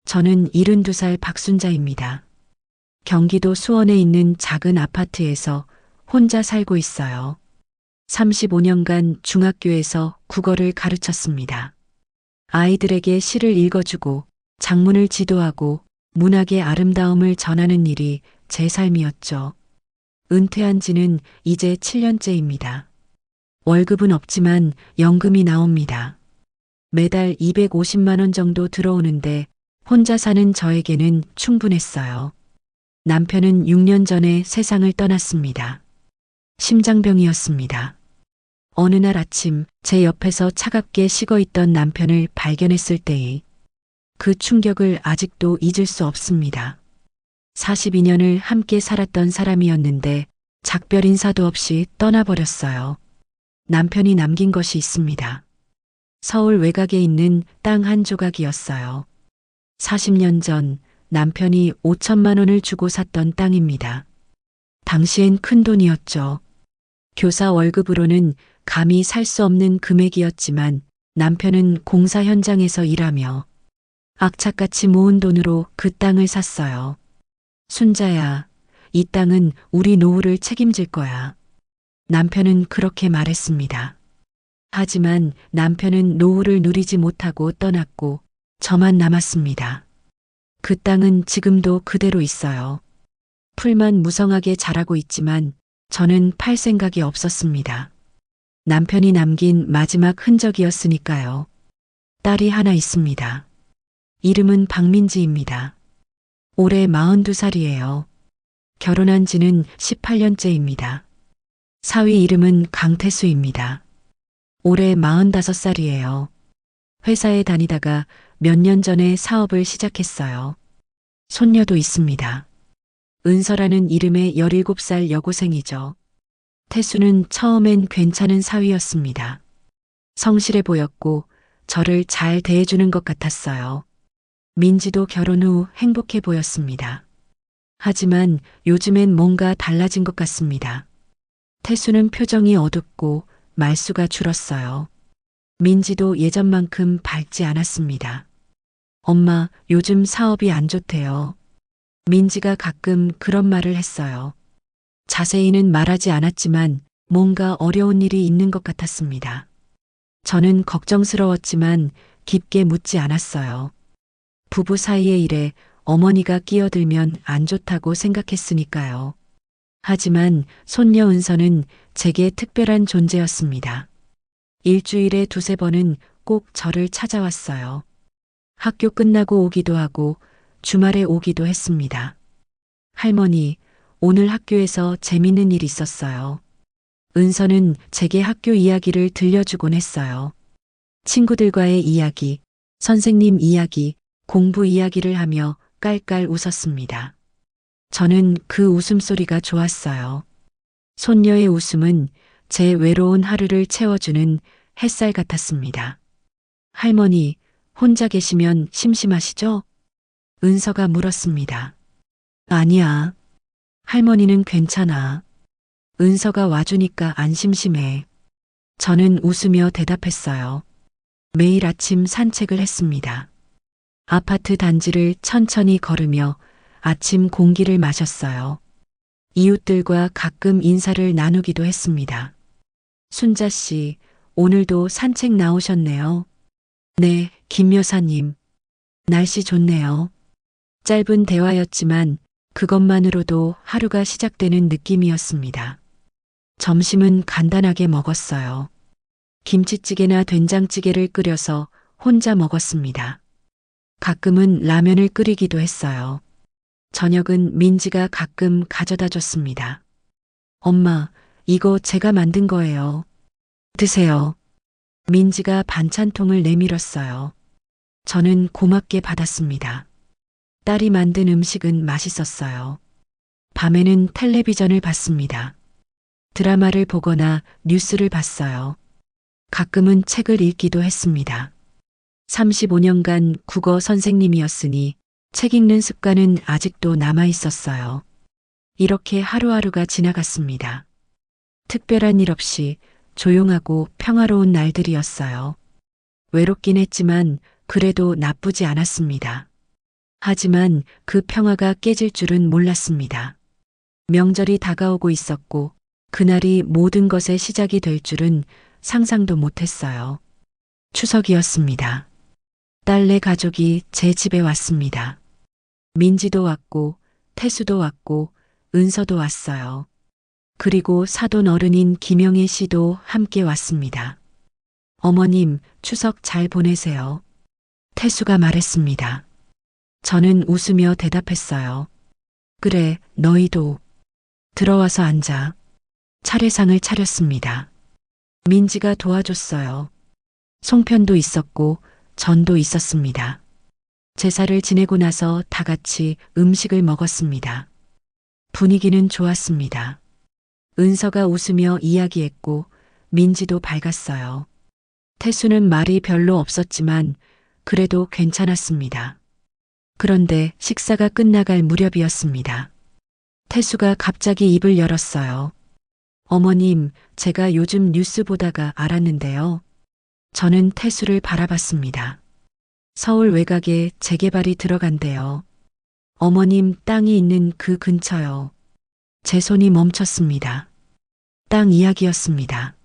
저는 72살 박순자입니다. 경기도 수원에 있는 작은 아파트에서 혼자 살고 있어요. 35년간 중학교에서 국어를 가르쳤습니다. 아이들에게 시를 읽어주고 작문을 지도하고 문학의 아름다움을 전하는 일이 제 삶이었죠. 은퇴한 지는 이제 7년째입니다. 월급은 없지만 연금이 나옵니다. 매달 250만 원 정도 들어오는데 혼자 사는 저에게는 충분했어요. 남편은 6년 전에 세상을 떠났습니다. 심장병이었습니다. 어느 날 아침 제 옆에서 차갑게 식어있던 남편을 발견했을 때의 그 충격을 아직도 잊을 수 없습니다. 42년을 함께 살았던 사람이었는데 작별 인사도 없이 떠나버렸어요. 남편이 남긴 것이 있습니다. 서울 외곽에 있는 땅 한 조각이었어요. 40년 전 남편이 5천만 원을 주고 샀던 땅입니다. 당시엔 큰 돈이었죠. 교사 월급으로는 감히 살 수 없는 금액이었지만 남편은 공사 현장에서 일하며 악착같이 모은 돈으로 그 땅을 샀어요. 순자야, 이 땅은 우리 노후를 책임질 거야. 남편은 그렇게 말했습니다. 하지만 남편은 노후를 누리지 못하고 떠났고 저만 남았습니다. 그 땅은 지금도 그대로 있어요. 풀만 무성하게 자라고 있지만 저는 팔 생각이 없었습니다. 남편이 남긴 마지막 흔적이었으니까요. 딸이 하나 있습니다. 이름은 박민지입니다. 올해 42살이에요. 결혼한 지는 18년째입니다. 사위 이름은 강태수입니다. 올해 45살이에요. 회사에 다니다가 몇 년 전에 사업을 시작했어요. 손녀도 있습니다. 은서라는 이름의 17살 여고생이죠. 태수는 처음엔 괜찮은 사위였습니다. 성실해 보였고 저를 잘 대해주는 것 같았어요. 민지도 결혼 후 행복해 보였습니다. 하지만 요즘엔 뭔가 달라진 것 같습니다. 태수는 표정이 어둡고 말수가 줄었어요. 민지도 예전만큼 밝지 않았습니다. 엄마, 요즘 사업이 안 좋대요. 민지가 가끔 그런 말을 했어요. 자세히는 말하지 않았지만 뭔가 어려운 일이 있는 것 같았습니다. 저는 걱정스러웠지만 깊게 묻지 않았어요. 부부 사이의 일에 어머니가 끼어들면 안 좋다고 생각했으니까요. 하지만 손녀 은서는 제게 특별한 존재였습니다. 일주일에 2~3번은 꼭 저를 찾아왔어요. 학교 끝나고 오기도 하고 주말에 오기도 했습니다. 할머니, 오늘 학교에서 재밌는 일 있었어요. 은서는 제게 학교 이야기를 들려주곤 했어요. 친구들과의 이야기, 선생님 이야기, 공부 이야기를 하며 깔깔 웃었습니다. 저는 그 웃음소리가 좋았어요. 손녀의 웃음은 제 외로운 하루를 채워주는 햇살 같았습니다. 할머니, 혼자 계시면 심심하시죠? 은서가 물었습니다. 아니야. 할머니는 괜찮아. 은서가 와주니까 안 심심해. 저는 웃으며 대답했어요. 매일 아침 산책을 했습니다. 아파트 단지를 천천히 걸으며 아침 공기를 마셨어요. 이웃들과 가끔 인사를 나누기도 했습니다. 순자 씨, 오늘도 산책 나오셨네요. 네, 김 여사님. 날씨 좋네요. 짧은 대화였지만 그것만으로도 하루가 시작되는 느낌이었습니다. 점심은 간단하게 먹었어요. 김치찌개나 된장찌개를 끓여서 혼자 먹었습니다. 가끔은 라면을 끓이기도 했어요. 저녁은 민지가 가끔 가져다 줬습니다. 엄마, 이거 제가 만든 거예요. 드세요. 민지가 반찬통을 내밀었어요. 저는 고맙게 받았습니다. 딸이 만든 음식은 맛있었어요. 밤에는 텔레비전을 봤습니다. 드라마를 보거나 뉴스를 봤어요. 가끔은 책을 읽기도 했습니다. 35년간 국어 선생님이었으니 책 읽는 습관은 아직도 남아 있었어요. 이렇게 하루하루가 지나갔습니다. 특별한 일 없이 조용하고 평화로운 날들이었어요. 외롭긴 했지만 그래도 나쁘지 않았습니다. 하지만 그 평화가 깨질 줄은 몰랐습니다. 명절이 다가오고 있었고 그날이 모든 것의 시작이 될 줄은 상상도 못했어요. 추석이었습니다. 딸네 가족이 제 집에 왔습니다. 민지도 왔고 태수도 왔고 은서도 왔어요. 그리고 사돈 어른인 김영애 씨도 함께 왔습니다. 어머님, 추석 잘 보내세요. 태수가 말했습니다. 저는 웃으며 대답했어요. 그래, 너희도. 들어와서 앉아. 차례상을 차렸습니다. 민지가 도와줬어요. 송편도 있었고 전도 있었습니다. 제사를 지내고 나서 다 같이 음식을 먹었습니다. 분위기는 좋았습니다. 은서가 웃으며 이야기했고 민지도 밝았어요. 태수는 말이 별로 없었지만 그래도 괜찮았습니다. 그런데 식사가 끝나갈 무렵이었습니다. 태수가 갑자기 입을 열었어요. 어머님, 제가 요즘 뉴스 보다가 알았는데요. 저는 태수를 바라봤습니다. 서울 외곽에 재개발이 들어간대요. 어머님 땅이 있는 그 근처요. 제 손이 멈췄습니다. 땅 이야기였습니다.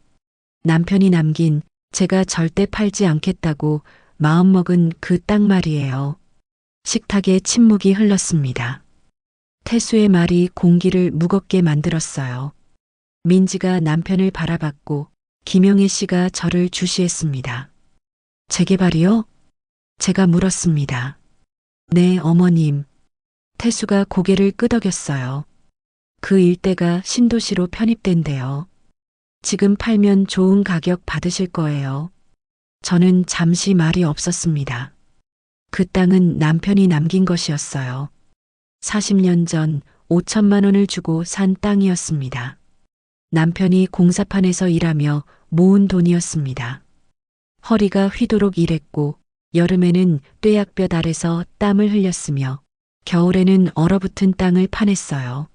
남편이 남긴 제가 절대 팔지 않겠다고 마음먹은 그 땅 말이에요. 식탁에 침묵이 흘렀습니다. 태수의 말이 공기를 무겁게 만들었어요. 민지가 남편을 바라봤고 김영애 씨가 저를 주시했습니다. 재개발이요? 제가 물었습니다. 네, 어머님. 태수가 고개를 끄덕였어요. 그 일대가 신도시로 편입된대요. 지금 팔면 좋은 가격 받으실 거예요. 저는 잠시 말이 없었습니다. 그 땅은 남편이 남긴 것이었어요. 40년 전 5천만 원을 주고 산 땅이었습니다. 남편이 공사판에서 일하며 모은 돈이었습니다. 허리가 휘도록 일했고 여름에는 뙤약볕 아래서 땀을 흘렸으며 겨울에는 얼어붙은 땅을 파냈어요.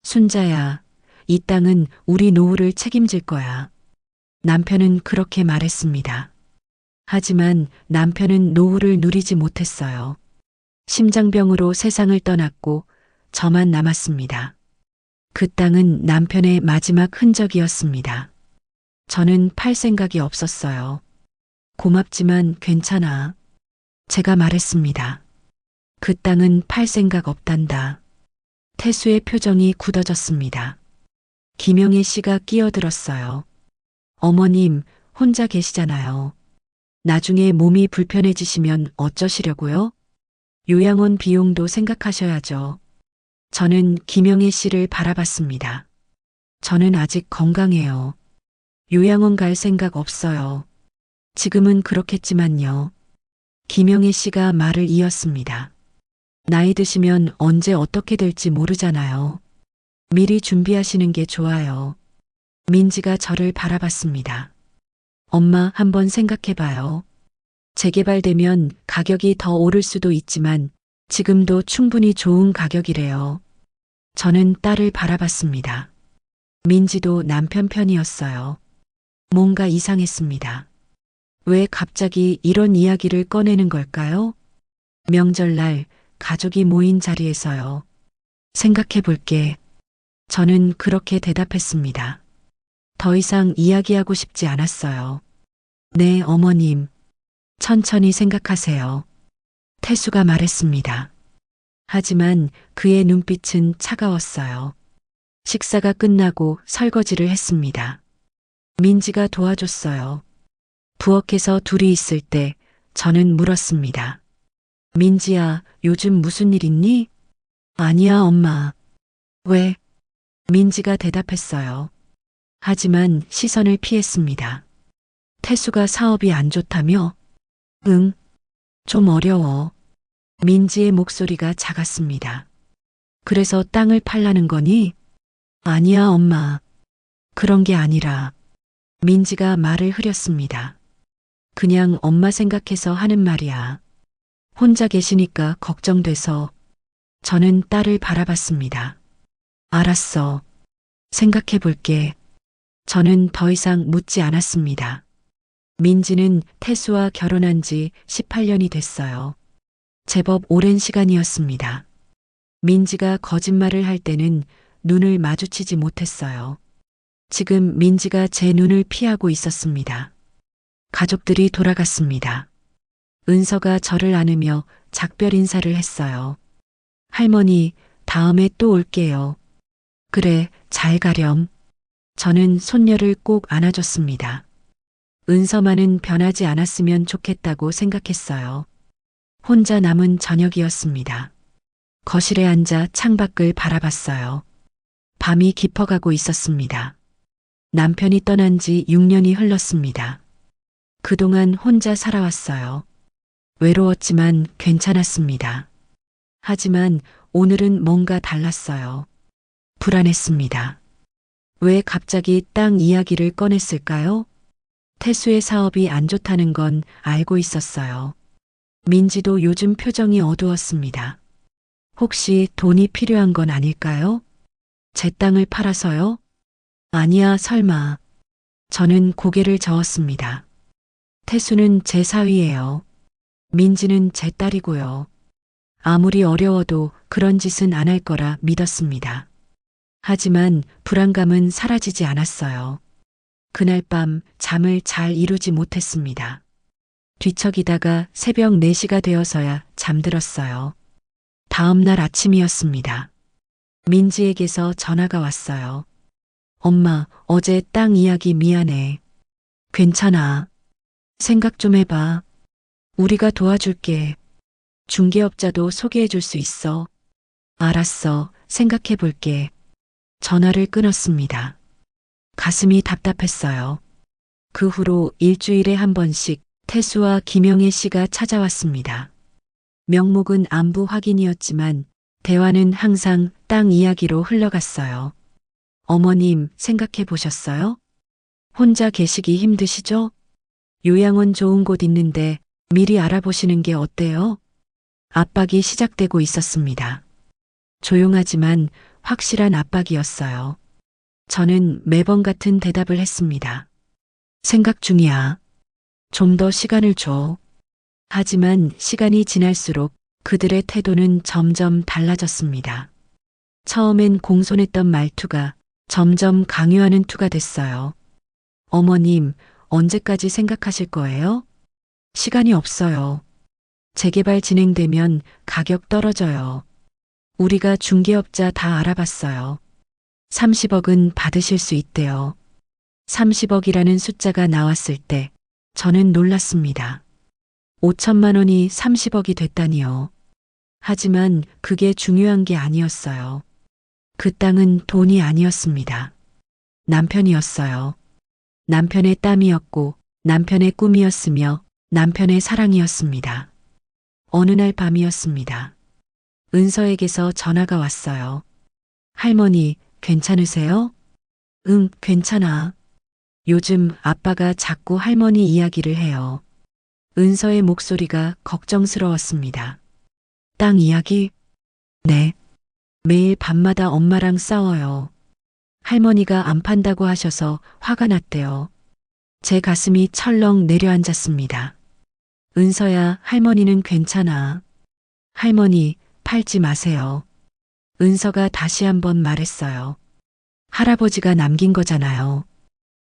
순자야, 이 땅은 우리 노후를 책임질 거야. 남편은 그렇게 말했습니다. 하지만 남편은 노후를 누리지 못했어요. 심장병으로 세상을 떠났고 저만 남았습니다. 그 땅은 남편의 마지막 흔적이었습니다. 저는 팔 생각이 없었어요. 고맙지만 괜찮아. 제가 말했습니다. 그 땅은 팔 생각 없단다. 태수의 표정이 굳어졌습니다. 김영애 씨가 끼어들었어요. 어머님, 혼자 계시잖아요. 나중에 몸이 불편해지시면 어쩌시려고요? 요양원 비용도 생각하셔야죠. 저는 김영애 씨를 바라봤습니다. 저는 아직 건강해요. 요양원 갈 생각 없어요. 지금은 그렇겠지만요. 김영애 씨가 말을 이었습니다. 나이 드시면 언제 어떻게 될지 모르잖아요. 미리 준비하시는 게 좋아요. 민지가 저를 바라봤습니다. 엄마, 한번 생각해봐요. 재개발되면 가격이 더 오를 수도 있지만 지금도 충분히 좋은 가격이래요. 저는 딸을 바라봤습니다. 민지도 남편 편이었어요. 뭔가 이상했습니다. 왜 갑자기 이런 이야기를 꺼내는 걸까요? 명절날 가족이 모인 자리에서요. 생각해 볼게. 저는 그렇게 대답했습니다. 더 이상 이야기하고 싶지 않았어요. 네, 어머님. 천천히 생각하세요. 태수가 말했습니다. 하지만 그의 눈빛은 차가웠어요. 식사가 끝나고 설거지를 했습니다. 민지가 도와줬어요. 부엌에서 둘이 있을 때 저는 물었습니다. 민지야, 요즘 무슨 일 있니? 아니야, 엄마. 왜? 민지가 대답했어요. 하지만 시선을 피했습니다. 태수가 사업이 안 좋다며? 응, 좀 어려워. 민지의 목소리가 작았습니다. 그래서 땅을 팔라는 거니? 아니야, 엄마. 그런 게 아니라. 민지가 말을 흐렸습니다. 그냥 엄마 생각해서 하는 말이야. 혼자 계시니까 걱정돼서. 저는 딸을 바라봤습니다. 알았어. 생각해 볼게. 저는 더 이상 묻지 않았습니다. 민지는 태수와 결혼한 지 18년이 됐어요. 제법 오랜 시간이었습니다. 민지가 거짓말을 할 때는 눈을 마주치지 못했어요. 지금 민지가 제 눈을 피하고 있었습니다. 가족들이 돌아갔습니다. 은서가 저를 안으며 작별 인사를 했어요. 할머니, 다음에 또 올게요. 그래, 잘 가렴. 저는 손녀를 꼭 안아줬습니다. 은서만은 변하지 않았으면 좋겠다고 생각했어요. 혼자 남은 저녁이었습니다. 거실에 앉아 창밖을 바라봤어요. 밤이 깊어가고 있었습니다. 남편이 떠난 지 6년이 흘렀습니다. 그동안 혼자 살아왔어요. 외로웠지만 괜찮았습니다. 하지만 오늘은 뭔가 달랐어요. 불안했습니다. 왜 갑자기 땅 이야기를 꺼냈을까요? 태수의 사업이 안 좋다는 건 알고 있었어요. 민지도 요즘 표정이 어두웠습니다. 혹시 돈이 필요한 건 아닐까요? 제 땅을 팔아서요? 아니야, 설마. 저는 고개를 저었습니다. 태수는 제 사위예요. 민지는 제 딸이고요. 아무리 어려워도 그런 짓은 안 할 거라 믿었습니다. 하지만 불안감은 사라지지 않았어요. 그날 밤 잠을 잘 이루지 못했습니다. 뒤척이다가 새벽 4시가 되어서야 잠들었어요. 다음 날 아침이었습니다. 민지에게서 전화가 왔어요. 엄마, 어제 땅 이야기 미안해. 괜찮아. 생각 좀 해봐. 우리가 도와줄게. 중개업자도 소개해 줄 수 있어. 알았어. 생각해 볼게. 전화를 끊었습니다. 가슴이 답답했어요. 그 후로 일주일에 한 번씩 태수와 김영애 씨가 찾아왔습니다. 명목은 안부 확인이었지만 대화는 항상 땅 이야기로 흘러갔어요. 어머님, 생각해 보셨어요? 혼자 계시기 힘드시죠? 요양원 좋은 곳 있는데 미리 알아보시는 게 어때요? 압박이 시작되고 있었습니다. 조용하지만 확실한 압박이었어요. 저는 매번 같은 대답을 했습니다. 생각 중이야. 좀 더 시간을 줘. 하지만 시간이 지날수록 그들의 태도는 점점 달라졌습니다. 처음엔 공손했던 말투가 점점 강요하는 투가 됐어요. 어머님, 언제까지 생각하실 거예요? 시간이 없어요. 재개발 진행되면 가격 떨어져요. 우리가 중개업자 다 알아봤어요. 30억은 받으실 수 있대요. 30억이라는 숫자가 나왔을 때 저는 놀랐습니다. 5천만 원이 30억이 됐다니요. 하지만 그게 중요한 게 아니었어요. 그 땅은 돈이 아니었습니다. 남편이었어요. 남편의 땀이었고 남편의 꿈이었으며 남편의 사랑이었습니다. 어느 날 밤이었습니다. 은서에게서 전화가 왔어요. 할머니, 괜찮으세요? 응, 괜찮아. 요즘 아빠가 자꾸 할머니 이야기를 해요. 은서의 목소리가 걱정스러웠습니다. 땅 이야기? 네. 매일 밤마다 엄마랑 싸워요. 할머니가 안 판다고 하셔서 화가 났대요. 제 가슴이 철렁 내려앉았습니다. 은서야, 할머니는 괜찮아. 할머니, 팔지 마세요. 은서가 다시 한번 말했어요. 할아버지가 남긴 거잖아요.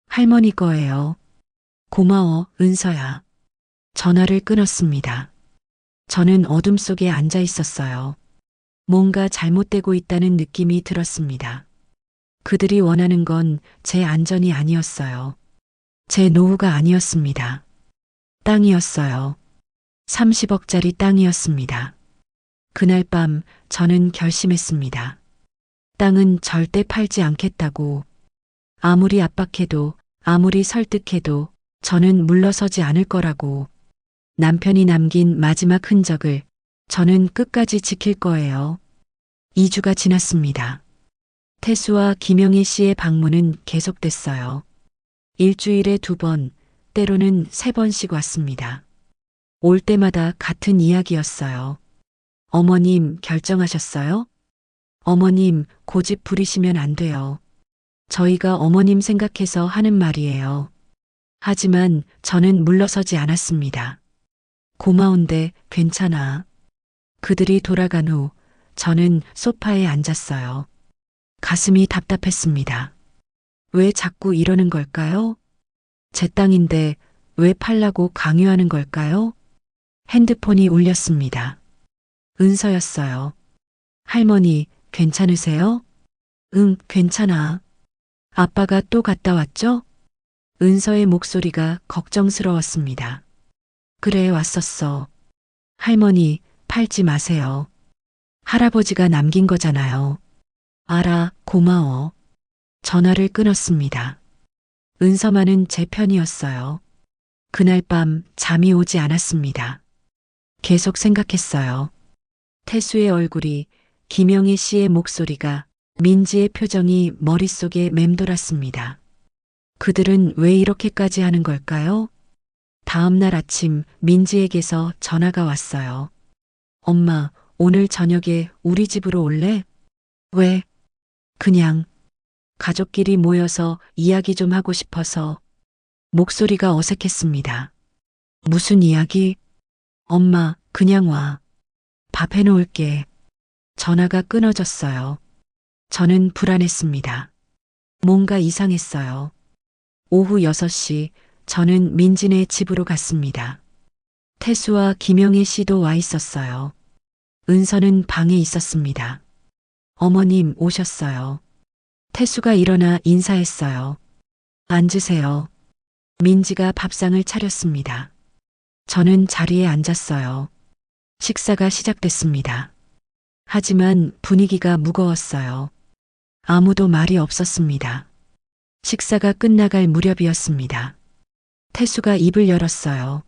할머니 거예요. 고마워, 은서야. 전화를 끊었습니다. 저는 어둠 속에 앉아 있었어요. 뭔가 잘못되고 있다는 느낌이 들었습니다. 그들이 원하는 건 제 안전이 아니었어요. 제 노후가 아니었습니다. 땅이었어요. 30억짜리 땅이었습니다. 그날 밤 저는 결심했습니다. 땅은 절대 팔지 않겠다고. 아무리 압박해도 아무리 설득해도 저는 물러서지 않을 거라고. 남편이 남긴 마지막 흔적을 저는 끝까지 지킬 거예요. 2주가 지났습니다. 태수와 김영애 씨의 방문은 계속됐어요. 일주일에 2번, 때로는 3번씩 왔습니다. 올 때마다 같은 이야기였어요. 어머님, 결정하셨어요? 어머님, 고집 부리시면 안 돼요. 저희가 어머님 생각해서 하는 말이에요. 하지만 저는 물러서지 않았습니다. 고마운데 괜찮아. 그들이 돌아간 후 저는 소파에 앉았어요. 가슴이 답답했습니다. 왜 자꾸 이러는 걸까요? 제 땅인데 왜 팔라고 강요하는 걸까요? 핸드폰이 울렸습니다. 은서였어요. 할머니, 괜찮으세요? 응, 괜찮아. 아빠가 또 갔다 왔죠? 은서의 목소리가 걱정스러웠습니다. 그래, 왔었어. 할머니, 팔지 마세요. 할아버지가 남긴 거잖아요. 알아, 고마워. 전화를 끊었습니다. 은서만은 제 편이었어요. 그날 밤 잠이 오지 않았습니다. 계속 생각했어요. 태수의 얼굴이, 김영희 씨의 목소리가, 민지의 표정이 머릿속에 맴돌았습니다. 그들은 왜 이렇게까지 하는 걸까요? 다음 날 아침 민지에게서 전화가 왔어요. 엄마, 오늘 저녁에 우리 집으로 올래? 왜? 그냥 가족끼리 모여서 이야기 좀 하고 싶어서. 목소리가 어색했습니다. 무슨 이야기? 엄마, 그냥 와. 밥 해놓을게. 전화가 끊어졌어요. 저는 불안했습니다. 뭔가 이상했어요. 오후 6시 저는 민지네 집으로 갔습니다. 태수와 김영애 씨도 와 있었어요. 은서는 방에 있었습니다. 어머님 오셨어요. 태수가 일어나 인사했어요. 앉으세요. 민지가 밥상을 차렸습니다. 저는 자리에 앉았어요. 식사가 시작됐습니다. 하지만 분위기가 무거웠어요. 아무도 말이 없었습니다. 식사가 끝나갈 무렵이었습니다. 태수가 입을 열었어요.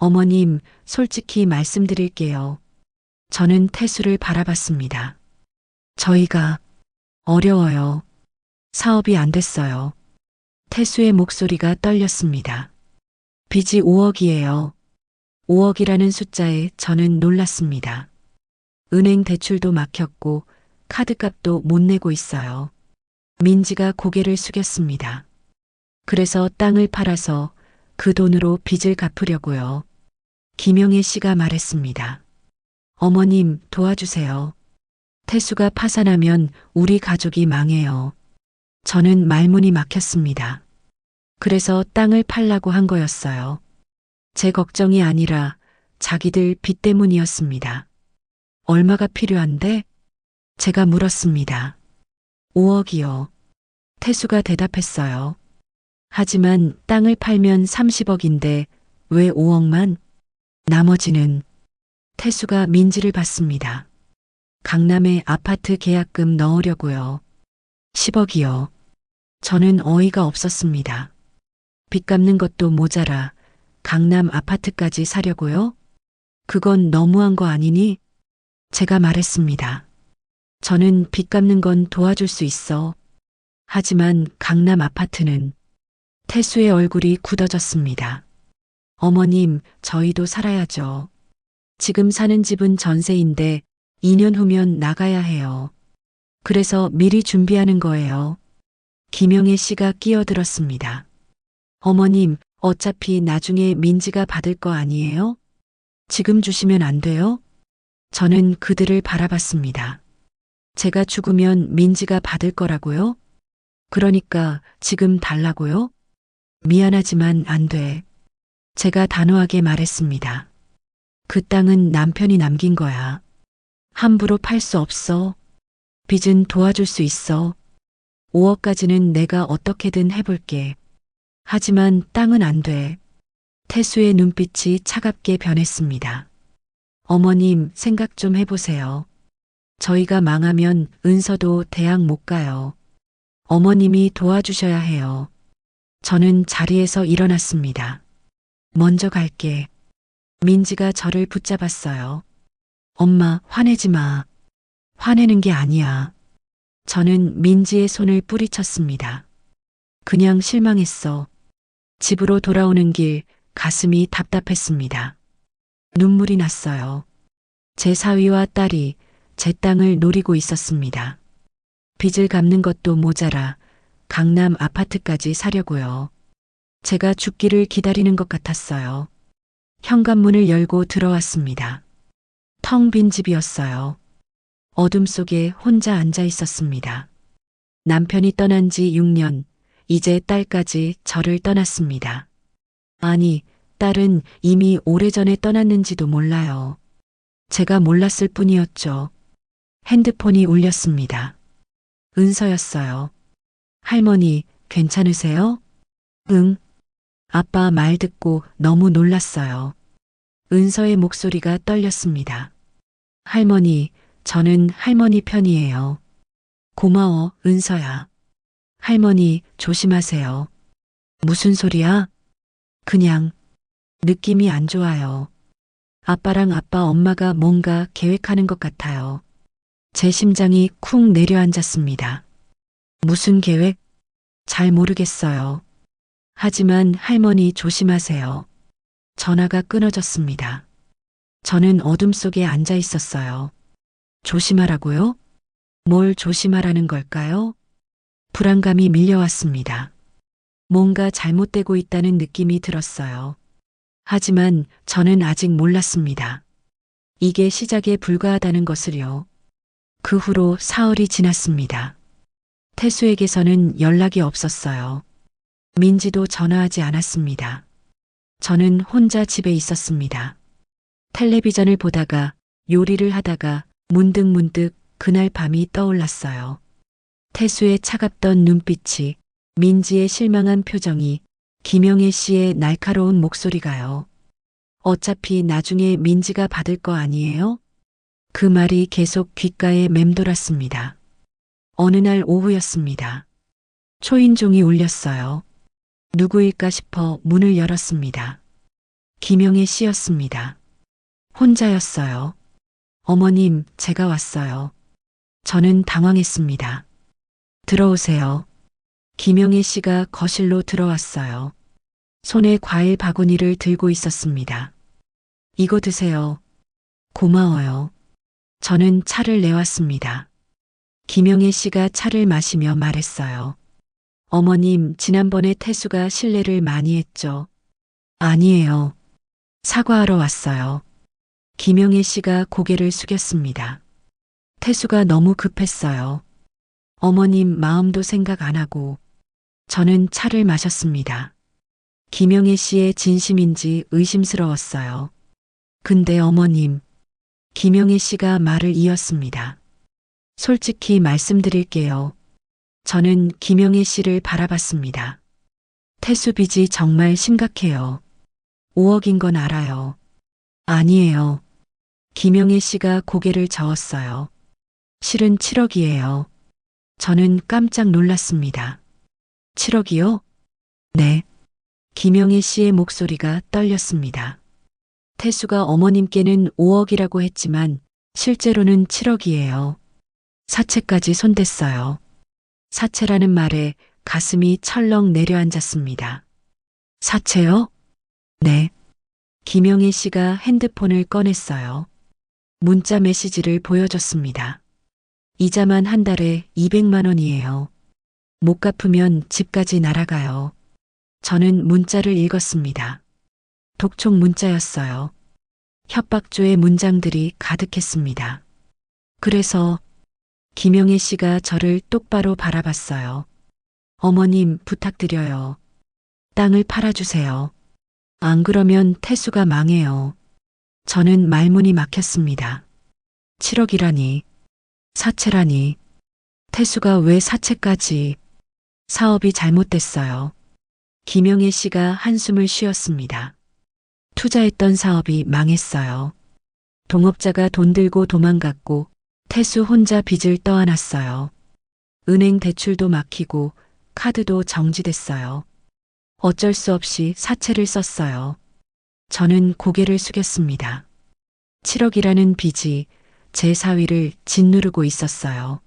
어머님, 솔직히 말씀드릴게요. 저는 태수를 바라봤습니다. 저희가 어려워요. 사업이 안 됐어요. 태수의 목소리가 떨렸습니다. 빚이 5억이에요. 5억이라는 숫자에 저는 놀랐습니다. 은행 대출도 막혔고 카드값도 못 내고 있어요. 민지가 고개를 숙였습니다. 그래서 땅을 팔아서 그 돈으로 빚을 갚으려고요. 김영애 씨가 말했습니다. 어머님 도와주세요. 태수가 파산하면 우리 가족이 망해요. 저는 말문이 막혔습니다. 그래서 땅을 팔라고 한 거였어요. 제 걱정이 아니라 자기들 빚 때문이었습니다. 얼마가 필요한데? 제가 물었습니다. 5억이요. 태수가 대답했어요. 하지만 땅을 팔면 30억인데 왜 5억만? 나머지는 태수가 민지를 받습니다. 강남에 아파트 계약금 넣으려고요. 10억이요. 저는 어이가 없었습니다. 빚 갚는 것도 모자라 강남 아파트까지 사려고요? 그건 너무한 거 아니니? 제가 말했습니다. 저는 빚 갚는 건 도와줄 수 있어. 하지만 강남 아파트는. 태수의 얼굴이 굳어졌습니다. 어머님, 저희도 살아야죠. 지금 사는 집은 전세인데 2년 후면 나가야 해요. 그래서 미리 준비하는 거예요. 김영애 씨가 끼어들었습니다. 어머님, 어차피 나중에 민지가 받을 거 아니에요? 지금 주시면 안 돼요? 저는 그들을 바라봤습니다. 제가 죽으면 민지가 받을 거라고요? 그러니까 지금 달라고요? 미안하지만 안 돼. 제가 단호하게 말했습니다. 그 땅은 남편이 남긴 거야. 함부로 팔 수 없어. 빚은 도와줄 수 있어. 5억까지는 내가 어떻게든 해볼게. 하지만 땅은 안 돼. 태수의 눈빛이 차갑게 변했습니다. 어머님, 생각 좀 해보세요. 저희가 망하면 은서도 대학 못 가요. 어머님이 도와주셔야 해요. 저는 자리에서 일어났습니다. 먼저 갈게. 민지가 저를 붙잡았어요. 엄마, 화내지 마. 화내는 게 아니야. 저는 민지의 손을 뿌리쳤습니다. 그냥 실망했어. 집으로 돌아오는 길 가슴이 답답했습니다. 눈물이 났어요. 제 사위와 딸이 제 땅을 노리고 있었습니다. 빚을 갚는 것도 모자라 강남 아파트까지 사려고요. 제가 죽기를 기다리는 것 같았어요. 현관문을 열고 들어왔습니다. 텅 빈 집이었어요. 어둠 속에 혼자 앉아 있었습니다. 남편이 떠난 지 6년, 이제 딸까지 저를 떠났습니다. 아니, 딸은 이미 오래전에 떠났는지도 몰라요. 제가 몰랐을 뿐이었죠. 핸드폰이 울렸습니다. 은서였어요. 할머니, 괜찮으세요? 응. 아빠 말 듣고 너무 놀랐어요. 은서의 목소리가 떨렸습니다. 할머니, 저는 할머니 편이에요. 고마워, 은서야. 할머니, 조심하세요. 무슨 소리야? 그냥, 느낌이 안 좋아요. 아빠랑 아빠 엄마가 뭔가 계획하는 것 같아요. 제 심장이 쿵 내려앉았습니다. 무슨 계획? 잘 모르겠어요. 하지만 할머니 조심하세요. 전화가 끊어졌습니다. 저는 어둠 속에 앉아 있었어요. 조심하라고요? 뭘 조심하라는 걸까요? 불안감이 밀려왔습니다. 뭔가 잘못되고 있다는 느낌이 들었어요. 하지만 저는 아직 몰랐습니다. 이게 시작에 불과하다는 것을요. 그 후로 사흘이 지났습니다. 태수에게서는 연락이 없었어요. 민지도 전화하지 않았습니다. 저는 혼자 집에 있었습니다. 텔레비전을 보다가 요리를 하다가 문득 그날 밤이 떠올랐어요. 태수의 차갑던 눈빛이, 민지의 실망한 표정이, 김영애 씨의 날카로운 목소리가요. 어차피 나중에 민지가 받을 거 아니에요? 그 말이 계속 귓가에 맴돌았습니다. 어느 날 오후였습니다. 초인종이 울렸어요. 누구일까 싶어 문을 열었습니다. 김영애 씨였습니다. 혼자였어요. 어머님, 제가 왔어요. 저는 당황했습니다. 들어오세요. 김영애 씨가 거실로 들어왔어요. 손에 과일 바구니를 들고 있었습니다. 이거 드세요. 고마워요. 저는 차를 내왔습니다. 김영애 씨가 차를 마시며 말했어요. 어머님, 지난번에 태수가 실례를 많이 했죠. 아니에요. 사과하러 왔어요. 김영애 씨가 고개를 숙였습니다. 태수가 너무 급했어요. 어머님 마음도 생각 안 하고. 저는 차를 마셨습니다. 김영애 씨의 진심인지 의심스러웠어요. 근데 어머님, 김영애 씨가 말을 이었습니다. 솔직히 말씀드릴게요. 저는 김영애 씨를 바라봤습니다. 태수 빚이 정말 심각해요. 5억인 건 알아요. 아니에요. 김영애 씨가 고개를 저었어요. 실은 7억이에요. 저는 깜짝 놀랐습니다. 7억이요? 네. 김영애 씨의 목소리가 떨렸습니다. 태수가 어머님께는 5억이라고 했지만 실제로는 7억이에요. 사채까지 손댔어요. 사채라는 말에 가슴이 철렁 내려앉았습니다. 사채요? 네. 김영애 씨가 핸드폰을 꺼냈어요. 문자 메시지를 보여줬습니다. 이자만 한 달에 200만 원이에요. 못 갚으면 집까지 날아가요. 저는 문자를 읽었습니다. 독촉 문자였어요. 협박조의 문장들이 가득했습니다. 그래서 김영애 씨가 저를 똑바로 바라봤어요. 어머님, 부탁드려요. 땅을 팔아주세요. 안 그러면 태수가 망해요. 저는 말문이 막혔습니다. 7억이라니, 사채라니, 태수가 왜 사채까지. 사업이 잘못됐어요. 김영애 씨가 한숨을 쉬었습니다. 투자했던 사업이 망했어요. 동업자가 돈 들고 도망갔고 태수 혼자 빚을 떠안았어요. 은행 대출도 막히고 카드도 정지됐어요. 어쩔 수 없이 사채를 썼어요. 저는 고개를 숙였습니다. 7억이라는 빚이 제 사위를 짓누르고 있었어요.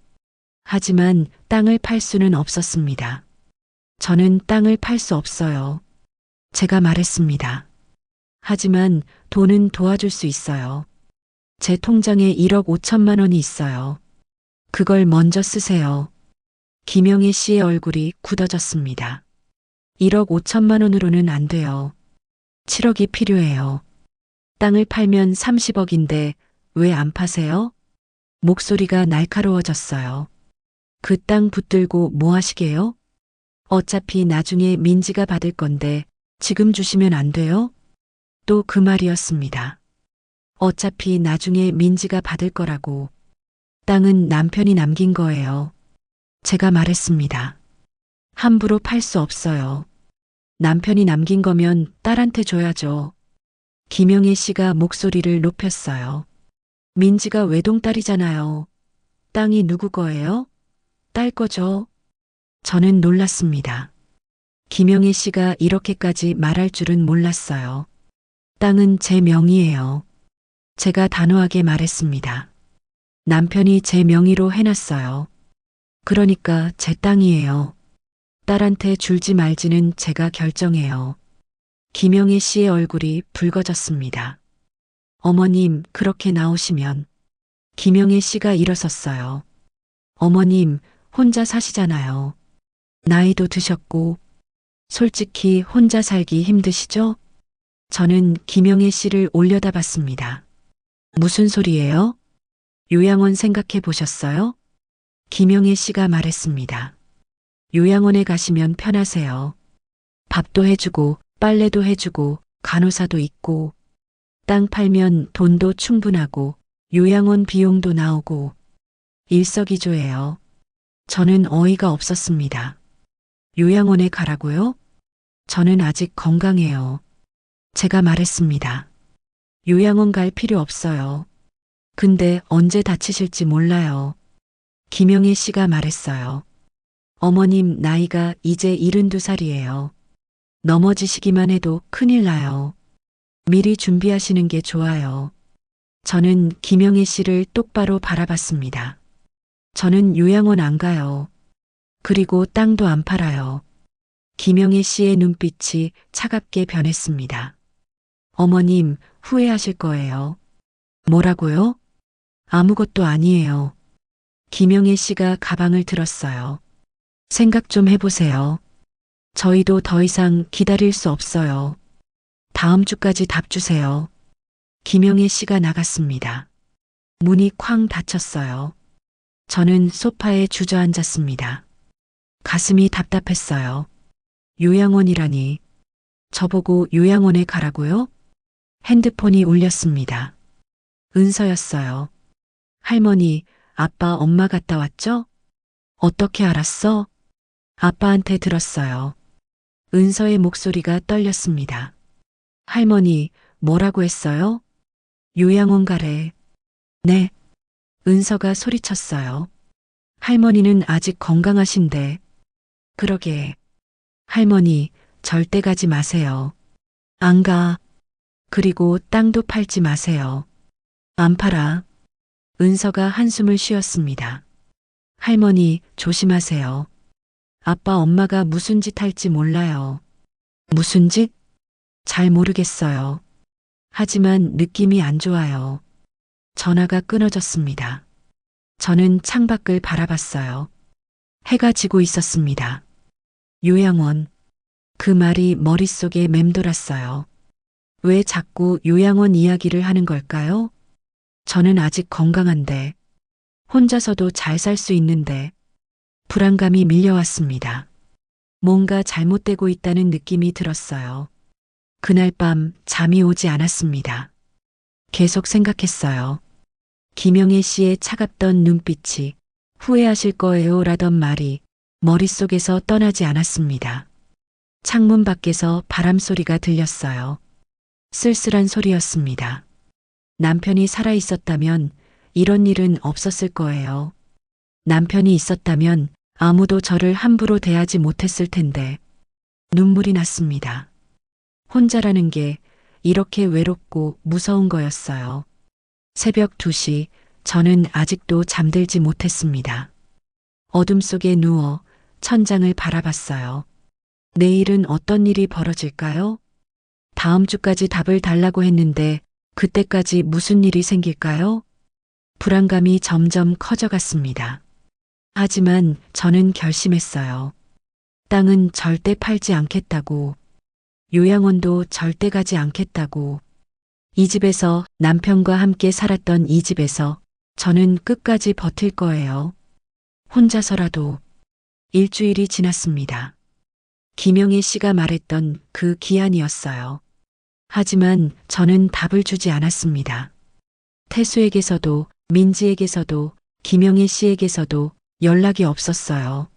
하지만 땅을 팔 수는 없었습니다. 저는 땅을 팔 수 없어요. 제가 말했습니다. 하지만 돈은 도와줄 수 있어요. 제 통장에 1억 5천만 원이 있어요. 그걸 먼저 쓰세요. 김영애 씨의 얼굴이 굳어졌습니다. 1억 5천만 원으로는 안 돼요. 7억이 필요해요. 땅을 팔면 30억인데 왜 안 파세요? 목소리가 날카로워졌어요. 그 땅 붙들고 뭐 하시게요? 어차피 나중에 민지가 받을 건데 지금 주시면 안 돼요? 또 그 말이었습니다. 어차피 나중에 민지가 받을 거라고. 땅은 남편이 남긴 거예요. 제가 말했습니다. 함부로 팔 수 없어요. 남편이 남긴 거면 딸한테 줘야죠. 김영애 씨가 목소리를 높였어요. 민지가 외동딸이잖아요. 땅이 누구 거예요? 딸 거죠. 저는 놀랐습니다. 김영애 씨가 이렇게까지 말할 줄은 몰랐어요. 땅은 제 명의예요. 제가 단호하게 말했습니다. 남편이 제 명의로 해놨어요. 그러니까 제 땅이에요. 딸한테 줄지 말지는 제가 결정해요. 김영애 씨의 얼굴이 붉어졌습니다. 어머님, 그렇게 나오시면. 김영애 씨가 일어섰어요. 어머님, 혼자 사시잖아요. 나이도 드셨고, 솔직히 혼자 살기 힘드시죠? 저는 김영애 씨를 올려다봤습니다. 무슨 소리예요? 요양원 생각해 보셨어요? 김영애 씨가 말했습니다. 요양원에 가시면 편하세요. 밥도 해주고, 빨래도 해주고, 간호사도 있고, 땅 팔면 돈도 충분하고, 요양원 비용도 나오고, 일석이조예요. 저는 어이가 없었습니다. 요양원에 가라고요? 저는 아직 건강해요. 제가 말했습니다. 요양원 갈 필요 없어요. 근데 언제 다치실지 몰라요. 김영애 씨가 말했어요. 어머님 나이가 이제 72살이에요. 넘어지시기만 해도 큰일 나요. 미리 준비하시는 게 좋아요. 저는 김영애 씨를 똑바로 바라봤습니다. 저는 요양원 안 가요. 그리고 땅도 안 팔아요. 김영애 씨의 눈빛이 차갑게 변했습니다. 어머님, 후회하실 거예요. 뭐라고요? 아무것도 아니에요. 김영애 씨가 가방을 들었어요. 생각 좀 해보세요. 저희도 더 이상 기다릴 수 없어요. 다음 주까지 답 주세요. 김영애 씨가 나갔습니다. 문이 쾅 닫혔어요. 저는 소파에 주저앉았습니다. 가슴이 답답했어요. 요양원이라니. 저보고 요양원에 가라고요? 핸드폰이 울렸습니다. 은서였어요. 할머니, 아빠 엄마 갔다 왔죠? 어떻게 알았어? 아빠한테 들었어요. 은서의 목소리가 떨렸습니다. 할머니, 뭐라고 했어요? 요양원 가래. 네. 은서가 소리쳤어요. 할머니는 아직 건강하신데. 그러게. 할머니, 절대 가지 마세요. 안 가. 그리고 땅도 팔지 마세요. 안 팔아. 은서가 한숨을 쉬었습니다. 할머니, 조심하세요. 아빠 엄마가 무슨 짓 할지 몰라요. 무슨 짓? 잘 모르겠어요. 하지만 느낌이 안 좋아요. 전화가 끊어졌습니다. 저는 창밖을 바라봤어요. 해가 지고 있었습니다. 요양원. 그 말이 머릿속에 맴돌았어요. 왜 자꾸 요양원 이야기를 하는 걸까요? 저는 아직 건강한데, 혼자서도 잘 살 수 있는데, 불안감이 밀려왔습니다. 뭔가 잘못되고 있다는 느낌이 들었어요. 그날 밤 잠이 오지 않았습니다. 계속 생각했어요. 김영애 씨의 차갑던 눈빛이 후회하실 거예요 라던 말이 머릿속에서 떠나지 않았습니다. 창문 밖에서 바람 소리가 들렸어요. 쓸쓸한 소리였습니다. 남편이 살아 있었다면 이런 일은 없었을 거예요. 남편이 있었다면 아무도 저를 함부로 대하지 못했을 텐데 눈물이 났습니다. 혼자라는 게 이렇게 외롭고 무서운 거였어요. 새벽 2시 저는 아직도 잠들지 못했습니다. 어둠 속에 누워 천장을 바라봤어요. 내일은 어떤 일이 벌어질까요? 다음 주까지 답을 달라고 했는데 그때까지 무슨 일이 생길까요? 불안감이 점점 커져갔습니다. 하지만 저는 결심했어요. 땅은 절대 팔지 않겠다고, 요양원도 절대 가지 않겠다고, 이 집에서 남편과 함께 살았던 이 집에서 저는 끝까지 버틸 거예요. 혼자서라도. 일주일이 지났습니다. 김영애 씨가 말했던 그 기한이었어요. 하지만 저는 답을 주지 않았습니다. 태수에게서도 민지에게서도 김영애 씨에게서도 연락이 없었어요.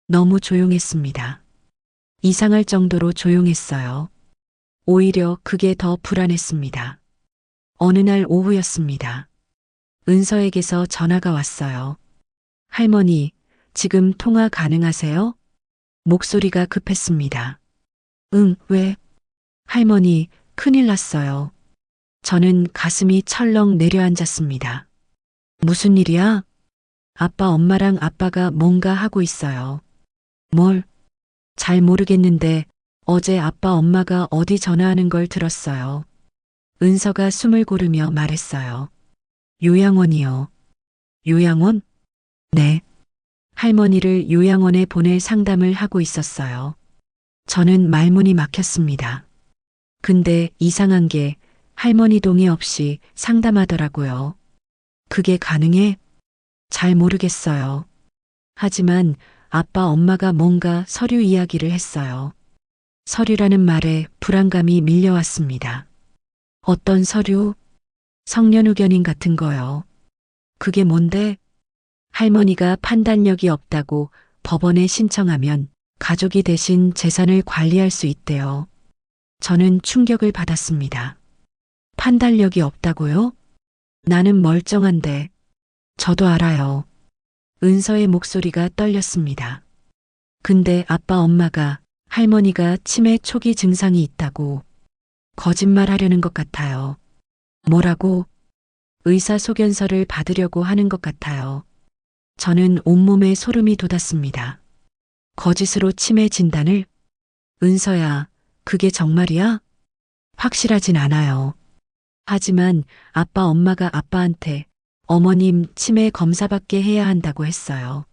너무 조용했습니다. 이상할 정도로 조용했어요. 오히려 그게 더 불안했습니다. 어느 날 오후였습니다. 은서에게서 전화가 왔어요. 할머니, 지금 통화 가능하세요? 목소리가 급했습니다. 응, 왜? 할머니, 큰일 났어요. 저는 가슴이 철렁 내려앉았습니다. 무슨 일이야? 아빠, 엄마랑 아빠가 뭔가 하고 있어요. 뭘? 잘 모르겠는데 어제 아빠, 엄마가 어디 전화하는 걸 들었어요. 은서가 숨을 고르며 말했어요. 요양원이요. 요양원? 네. 할머니를 요양원에 보낼 상담을 하고 있었어요. 저는 말문이 막혔습니다. 근데 이상한 게 할머니 동의 없이 상담하더라고요. 그게 가능해? 잘 모르겠어요. 하지만 아빠, 엄마가 뭔가 서류 이야기를 했어요. 서류라는 말에 불안감이 밀려왔습니다. 어떤 서류? 성년후견인 같은 거요. 그게 뭔데? 할머니가 판단력이 없다고 법원에 신청하면 가족이 대신 재산을 관리할 수 있대요. 저는 충격을 받았습니다. 판단력이 없다고요? 나는 멀쩡한데. 저도 알아요. 은서의 목소리가 떨렸습니다. 근데 아빠, 엄마가 할머니가 치매 초기 증상이 있다고 거짓말하려는 것 같아요. 뭐라고? 의사소견서를 받으려고 하는 것 같아요. 저는 온몸에 소름이 돋았습니다. 거짓으로 치매 진단을? 은서야, 그게 정말이야? 확실하진 않아요. 하지만 아빠, 엄마가 아빠한테 어머님 치매 검사받게 해야 한다고 했어요.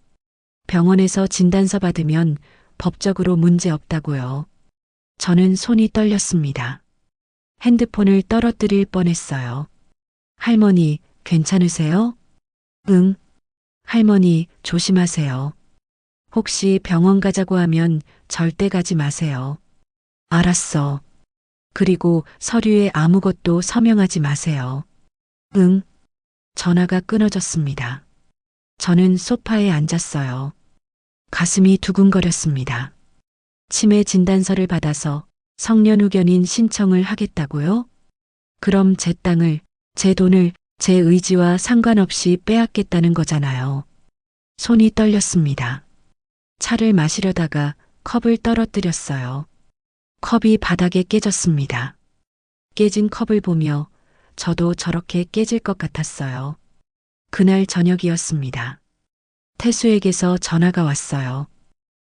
병원에서 진단서 받으면 법적으로 문제 없다고요. 저는 손이 떨렸습니다. 핸드폰을 떨어뜨릴 뻔했어요. 할머니, 괜찮으세요? 응. 할머니, 조심하세요. 혹시 병원 가자고 하면 절대 가지 마세요. 알았어. 그리고 서류에 아무것도 서명하지 마세요. 응. 전화가 끊어졌습니다. 저는 소파에 앉았어요. 가슴이 두근거렸습니다. 치매 진단서를 받아서 성년후견인 신청을 하겠다고요? 그럼 제 땅을, 제 돈을 제 의지와 상관없이 빼앗겠다는 거잖아요. 손이 떨렸습니다. 차를 마시려다가 컵을 떨어뜨렸어요. 컵이 바닥에 깨졌습니다. 깨진 컵을 보며 저도 저렇게 깨질 것 같았어요. 그날 저녁이었습니다. 태수에게서 전화가 왔어요.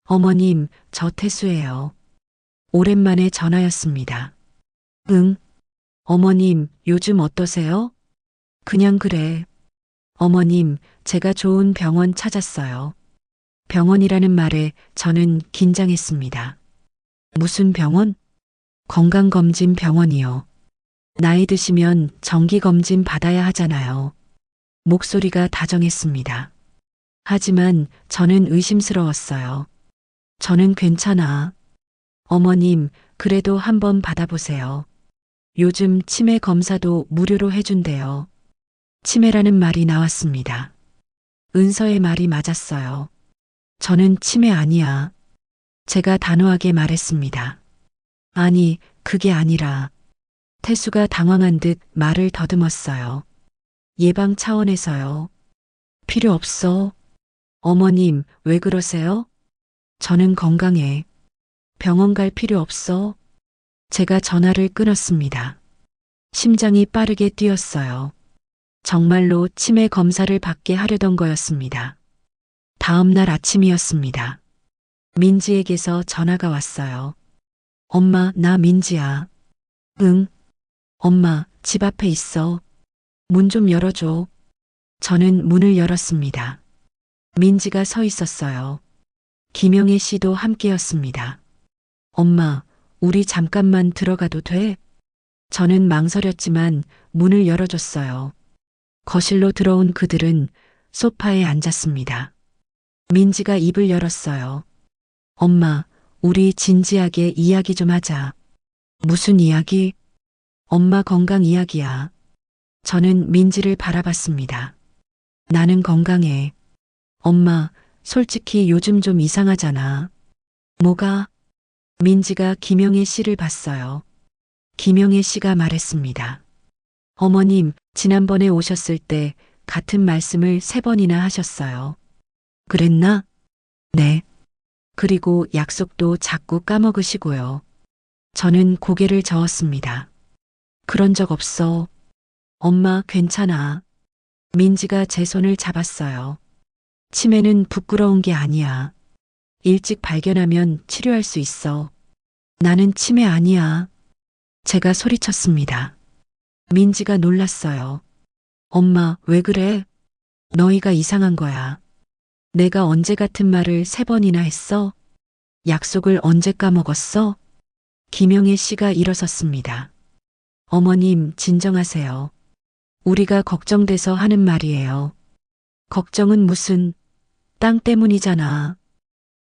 어머님, 저 태수예요. 오랜만에 전화였습니다. 응? 어머님, 요즘 어떠세요? 그냥 그래. 어머님, 제가 좋은 병원 찾았어요. 병원이라는 말에 저는 긴장했습니다. 무슨 병원? 건강검진 병원이요. 나이 드시면 정기검진 받아야 하잖아요. 목소리가 다정했습니다. 하지만 저는 의심스러웠어요. 저는 괜찮아. 어머님, 그래도 한번 받아보세요. 요즘 치매 검사도 무료로 해준대요. 치매라는 말이 나왔습니다. 은서의 말이 맞았어요. 저는 치매 아니야. 제가 단호하게 말했습니다. 아니, 그게 아니라. 태수가 당황한 듯 말을 더듬었어요. 예방 차원에서요. 필요 없어. 어머님, 왜 그러세요? 저는 건강해. 병원 갈 필요 없어. 제가 전화를 끊었습니다. 심장이 빠르게 뛰었어요. 정말로 치매 검사를 받게 하려던 거였습니다. 다음 날 아침이었습니다. 민지에게서 전화가 왔어요. 엄마, 나 민지야. 응. 엄마, 집 앞에 있어. 문 좀 열어줘. 저는 문을 열었습니다. 민지가 서 있었어요. 김영애 씨도 함께였습니다. 엄마, 우리 잠깐만 들어가도 돼? 저는 망설였지만 문을 열어줬어요. 거실로 들어온 그들은 소파에 앉았습니다. 민지가 입을 열었어요. 엄마, 우리 진지하게 이야기 좀 하자. 무슨 이야기? 엄마 건강 이야기야. 저는 민지를 바라봤습니다. 나는 건강해. 엄마, 솔직히 요즘 좀 이상하잖아. 뭐가? 민지가 김영애 씨를 봤어요. 김영애 씨가 말했습니다. 어머님, 지난번에 오셨을 때 같은 말씀을 3번이나 하셨어요. 그랬나? 네. 그리고 약속도 자꾸 까먹으시고요. 저는 고개를 저었습니다. 그런 적 없어. 엄마, 괜찮아. 민지가 제 손을 잡았어요. 치매는 부끄러운 게 아니야. 일찍 발견하면 치료할 수 있어. 나는 치매 아니야. 제가 소리쳤습니다. 민지가 놀랐어요. 엄마, 왜 그래? 너희가 이상한 거야. 내가 언제 같은 말을 3번이나 했어? 약속을 언제 까먹었어? 김영애 씨가 일어섰습니다. 어머님, 진정하세요. 우리가 걱정돼서 하는 말이에요. 걱정은 무슨, 땅 때문이잖아.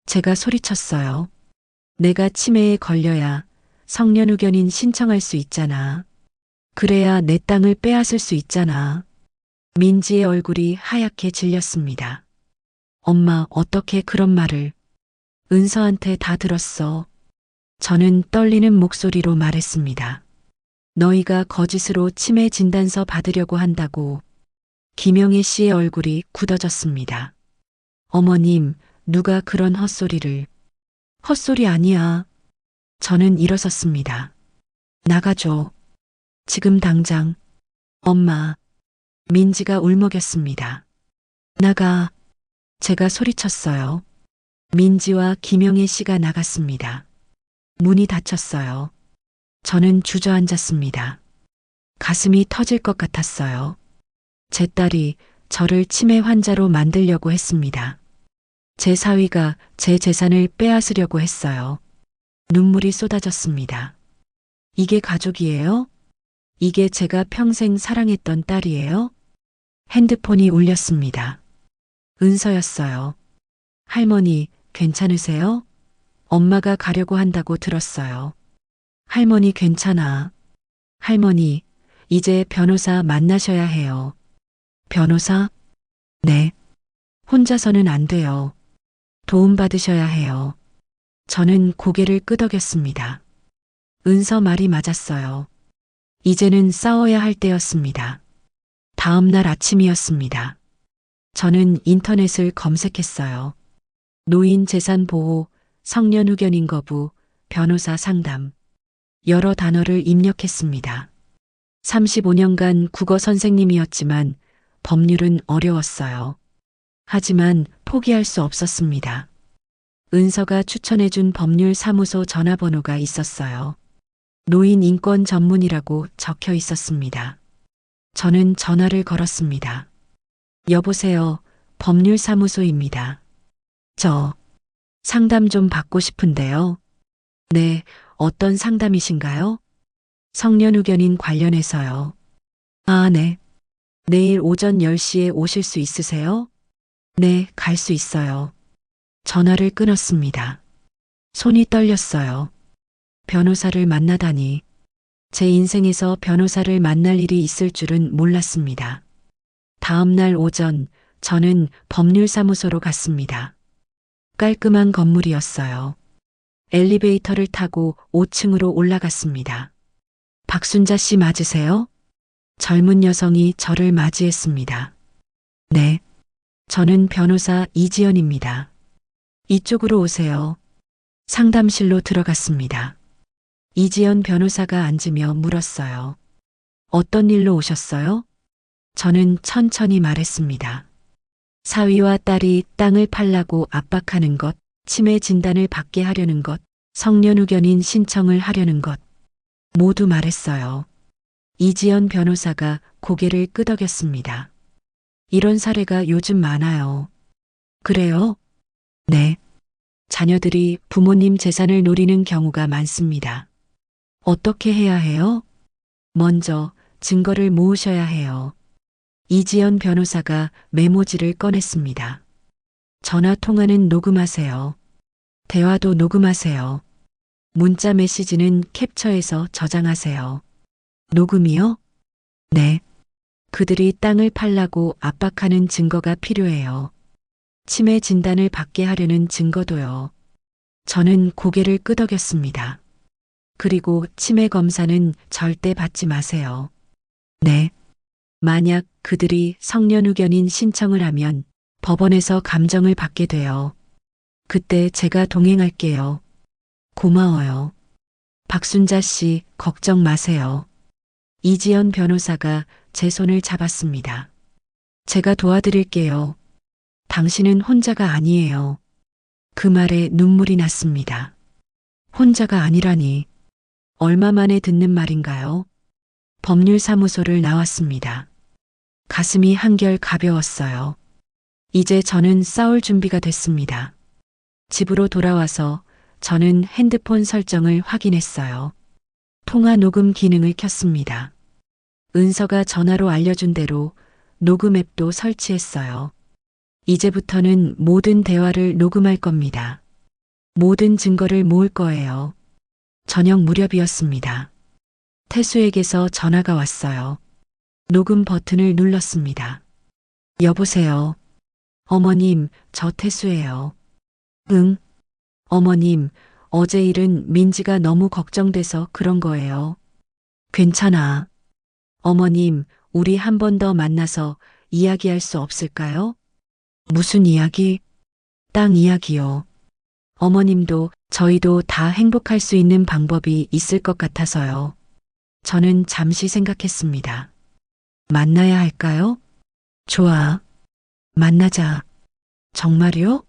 제가 소리쳤어요. 내가 치매에 걸려야 성년후견인 신청할 수 있잖아. 그래야 내 땅을 빼앗을 수 있잖아. 민지의 얼굴이 하얗게 질렸습니다. 엄마, 어떻게 그런 말을. 은서한테 다 들었어. 저는 떨리는 목소리로 말했습니다. 너희가 거짓으로 치매 진단서 받으려고 한다고. 김영애 씨의 얼굴이 굳어졌습니다. 어머님, 누가 그런 헛소리를. 헛소리 아니야. 저는 일어섰습니다. 나가줘. 지금 당장. 엄마. 민지가 울먹였습니다. 나가. 제가 소리쳤어요. 민지와 김영애 씨가 나갔습니다. 문이 닫혔어요. 저는 주저앉았습니다. 가슴이 터질 것 같았어요. 제 딸이 저를 치매 환자로 만들려고 했습니다. 제 사위가 제 재산을 빼앗으려고 했어요. 눈물이 쏟아졌습니다. 이게 가족이에요? 이게 제가 평생 사랑했던 딸이에요? 핸드폰이 울렸습니다. 은서였어요. 할머니, 괜찮으세요? 엄마가 가려고 한다고 들었어요. 할머니 괜찮아. 할머니, 이제 변호사 만나셔야 해요. 변호사? 네. 혼자서는 안 돼요. 도움받으셔야 해요. 저는 고개를 끄덕였습니다. 은서 말이 맞았어요. 이제는 싸워야 할 때였습니다. 다음 날 아침이었습니다. 저는 인터넷을 검색했어요. 노인 재산 보호, 성년후견인 거부, 변호사 상담. 여러 단어를 입력했습니다. 35년간 국어 선생님이었지만 법률은 어려웠어요. 하지만 포기할 수 없었습니다. 은서가 추천해준 법률사무소 전화번호가 있었어요. 노인 인권 전문이라고 적혀 있었습니다. 저는 전화를 걸었습니다. 여보세요, 법률사무소입니다. 저 상담 좀 받고 싶은데요. 네, 어떤 상담이신가요? 성년후견인 관련해서요. 아, 네. 내일 오전 10시에 오실 수 있으세요? 네, 갈 수 있어요. 전화를 끊었습니다. 손이 떨렸어요. 변호사를 만나다니. 제 인생에서 변호사를 만날 일이 있을 줄은 몰랐습니다. 다음 날 오전 저는 법률사무소로 갔습니다. 깔끔한 건물이었어요. 엘리베이터를 타고 5층으로 올라갔습니다. 박순자 씨 맞으세요? 젊은 여성이 저를 맞이했습니다. 네. 저는 변호사 이지연입니다. 이쪽으로 오세요. 상담실로 들어갔습니다. 이지연 변호사가 앉으며 물었어요. 어떤 일로 오셨어요? 저는 천천히 말했습니다. 사위와 딸이 땅을 팔라고 압박하는 것, 치매 진단을 받게 하려는 것, 성년후견인 신청을 하려는 것. 모두 말했어요. 이지연 변호사가 고개를 끄덕였습니다. 이런 사례가 요즘 많아요. 그래요? 네. 자녀들이 부모님 재산을 노리는 경우가 많습니다. 어떻게 해야 해요? 먼저 증거를 모으셔야 해요. 이지연 변호사가 메모지를 꺼냈습니다. 전화 통화는 녹음하세요. 대화도 녹음하세요. 문자 메시지는 캡처해서 저장하세요. 녹음이요? 네. 그들이 땅을 팔라고 압박하는 증거가 필요해요. 치매 진단을 받게 하려는 증거도요. 저는 고개를 끄덕였습니다. 그리고 치매 검사는 절대 받지 마세요. 네. 만약 그들이 성년후견인 신청을 하면 법원에서 감정을 받게 돼요. 그때 제가 동행할게요. 고마워요. 박순자 씨, 걱정 마세요. 이지연 변호사가 제 손을 잡았습니다. 제가 도와드릴게요. 당신은 혼자가 아니에요. 그 말에 눈물이 났습니다. 혼자가 아니라니. 얼마 만에 듣는 말인가요? 법률사무소를 나왔습니다. 가슴이 한결 가벼웠어요. 이제 저는 싸울 준비가 됐습니다. 집으로 돌아와서 저는 핸드폰 설정을 확인했어요. 통화 녹음 기능을 켰습니다. 은서가 전화로 알려준 대로 녹음 앱도 설치했어요. 이제부터는 모든 대화를 녹음할 겁니다. 모든 증거를 모을 거예요. 저녁 무렵이었습니다. 태수에게서 전화가 왔어요. 녹음 버튼을 눌렀습니다. 여보세요. 어머님, 저 태수예요. 응. 어머님, 어제 일은 민지가 너무 걱정돼서 그런 거예요. 괜찮아. 어머님, 우리 한 번 더 만나서 이야기할 수 없을까요? 무슨 이야기? 땅 이야기요. 어머님도 저희도 다 행복할 수 있는 방법이 있을 것 같아서요. 저는 잠시 생각했습니다. 만나야 할까요? 좋아. 만나자. 정말요?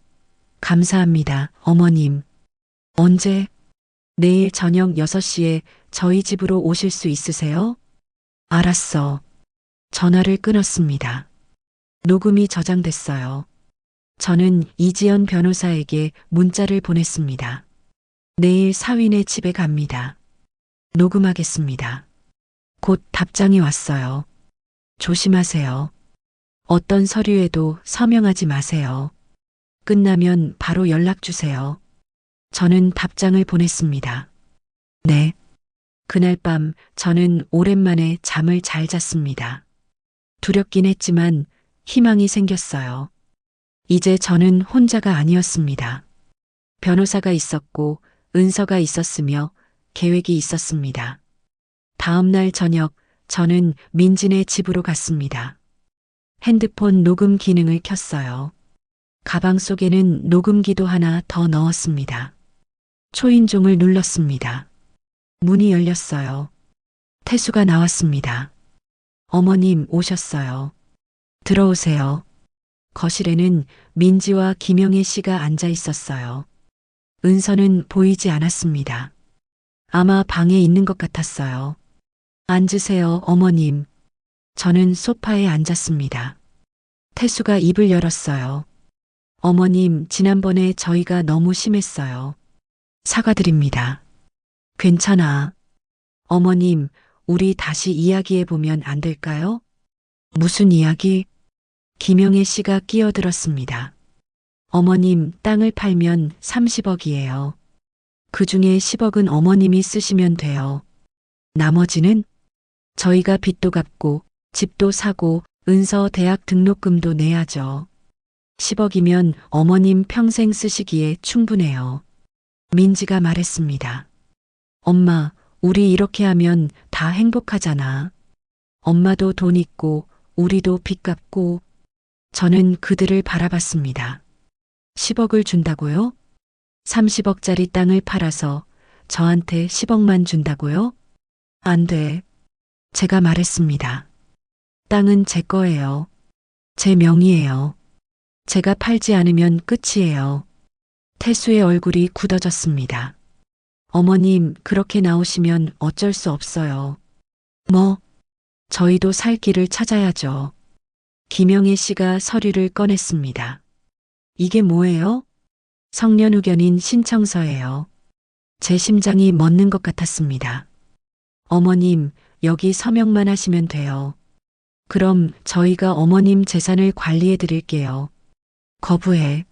감사합니다, 어머님. 언제? 내일 저녁 6시에 저희 집으로 오실 수 있으세요? 알았어. 전화를 끊었습니다. 녹음이 저장됐어요. 저는 이지연 변호사에게 문자를 보냈습니다. 내일 사위네 집에 갑니다. 녹음하겠습니다. 곧 답장이 왔어요. 조심하세요. 어떤 서류에도 서명하지 마세요. 끝나면 바로 연락 주세요. 저는 답장을 보냈습니다. 네. 그날 밤 저는 오랜만에 잠을 잘 잤습니다. 두렵긴 했지만 희망이 생겼어요. 이제 저는 혼자가 아니었습니다. 변호사가 있었고 은서가 있었으며 계획이 있었습니다. 다음 날 저녁 저는 민진의 집으로 갔습니다. 핸드폰 녹음 기능을 켰어요. 가방 속에는 녹음기도 하나 더 넣었습니다. 초인종을 눌렀습니다. 문이 열렸어요. 태수가 나왔습니다. 어머님 오셨어요. 들어오세요. 거실에는 민지와 김영애 씨가 앉아 있었어요. 은서는 보이지 않았습니다. 아마 방에 있는 것 같았어요. 앉으세요, 어머님. 저는 소파에 앉았습니다. 태수가 입을 열었어요. 어머님, 지난번에 저희가 너무 심했어요. 사과드립니다. 괜찮아. 어머님, 우리 다시 이야기해보면 안 될까요? 무슨 이야기? 김영애 씨가 끼어들었습니다. 어머님, 땅을 팔면 30억이에요. 그 중에 10억은 어머님이 쓰시면 돼요. 나머지는 저희가 빚도 갚고 집도 사고 은서 대학 등록금도 내야죠. 10억이면 어머님 평생 쓰시기에 충분해요. 민지가 말했습니다. 엄마, 우리 이렇게 하면 다 행복하잖아. 엄마도 돈 있고 우리도 빚 갚고. 저는 그들을 바라봤습니다. 10억을 준다고요? 30억짜리 땅을 팔아서 저한테 10억만 준다고요? 안 돼. 제가 말했습니다. 땅은 제 거예요. 제 명의예요. 제가 팔지 않으면 끝이에요. 태수의 얼굴이 굳어졌습니다. 어머님, 그렇게 나오시면 어쩔 수 없어요. 뭐? 저희도 살 길을 찾아야죠. 김영애 씨가 서류를 꺼냈습니다. 이게 뭐예요? 성년후견인 신청서예요. 제 심장이 멎는 것 같았습니다. 어머님, 여기 서명만 하시면 돼요. 그럼 저희가 어머님 재산을 관리해 드릴게요. 거부해.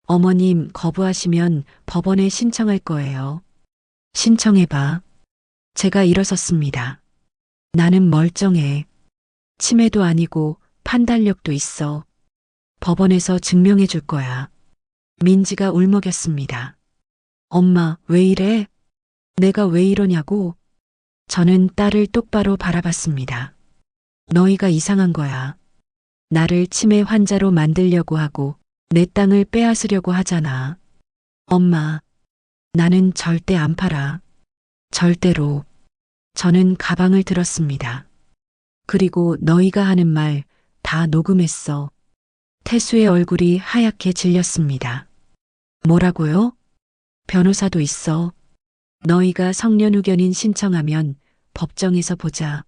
어머님 거부하시면 법원에 신청할 거예요. 신청해봐. 제가 일어섰습니다. 나는 멀쩡해. 치매도 아니고 판단력도 있어. 법원에서 증명해 줄 거야. 민지가 울먹였습니다. 엄마, 왜 이래? 내가 왜 이러냐고? 저는 딸을 똑바로 바라봤습니다. 너희가 이상한 거야. 나를 치매 환자로 만들려고 하고 내 땅을 빼앗으려고 하잖아. 엄마, 나는 절대 안 팔아. 절대로. 저는 가방을 들었습니다. 그리고 너희가 하는 말 다 녹음했어. 태수의 얼굴이 하얗게 질렸습니다. 뭐라고요? 변호사도 있어. 너희가 성년후견인 신청하면 법정에서 보자.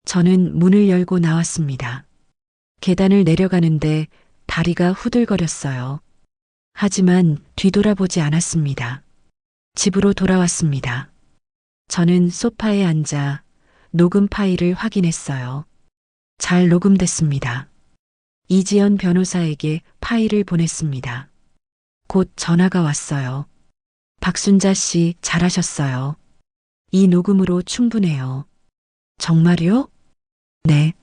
저는 문을 열고 나왔습니다. 계단을 내려가는데 다리가 후들거렸어요. 하지만 뒤돌아보지 않았습니다. 집으로 돌아왔습니다. 저는 소파에 앉아 녹음 파일을 확인했어요. 잘 녹음됐습니다. 이지연 변호사에게 파일을 보냈습니다. 곧 전화가 왔어요. 박순자 씨 잘하셨어요. 이 녹음으로 충분해요. 정말요? 네.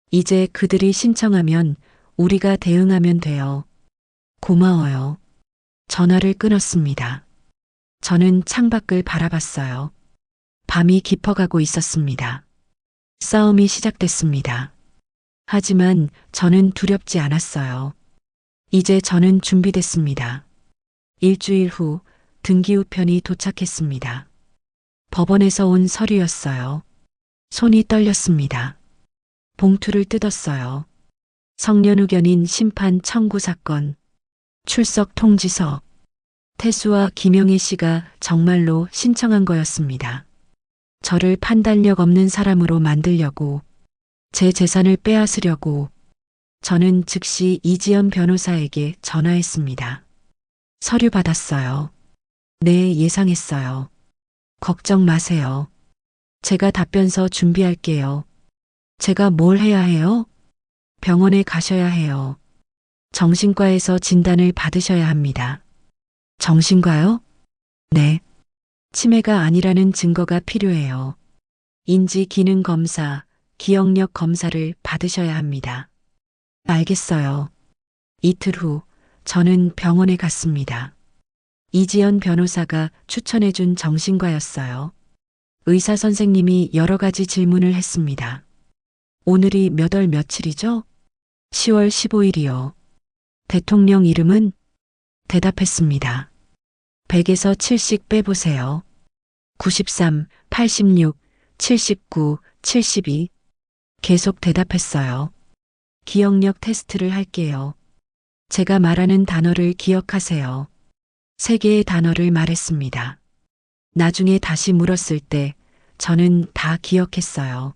이제 그들이 신청하면 우리가 대응하면 돼요. 고마워요. 전화를 끊었습니다. 저는 창밖을 바라봤어요. 밤이 깊어가고 있었습니다. 싸움이 시작됐습니다. 하지만 저는 두렵지 않았어요. 이제 저는 준비됐습니다. 일주일 후 등기우편이 도착했습니다. 법원에서 온 서류였어요. 손이 떨렸습니다. 봉투를 뜯었어요. 성년후견인 심판 청구 사건, 출석 통지서. 태수와 김영애 씨가 정말로 신청한 거였습니다. 저를 판단력 없는 사람으로 만들려고, 제 재산을 빼앗으려고. 저는 즉시 이지연 변호사에게 전화했습니다. 서류 받았어요. 네, 예상했어요. 걱정 마세요. 제가 답변서 준비할게요. 제가 뭘 해야 해요? 병원에 가셔야 해요. 정신과에서 진단을 받으셔야 합니다. 정신과요? 네. 치매가 아니라는 증거가 필요해요. 인지 기능 검사, 기억력 검사를 받으셔야 합니다. 알겠어요. 이틀 후 저는 병원에 갔습니다. 이지연 변호사가 추천해준 정신과였어요. 의사 선생님이 여러 가지 질문을 했습니다. 오늘이 몇 월 며칠이죠? 10월 15일이요. 대통령 이름은? 대답했습니다. 100에서 7씩 빼보세요. 93, 86, 79, 72. 계속 대답했어요. 기억력 테스트를 할게요. 제가 말하는 단어를 기억하세요. 3개의 단어를 말했습니다. 나중에 다시 물었을 때 저는 다 기억했어요.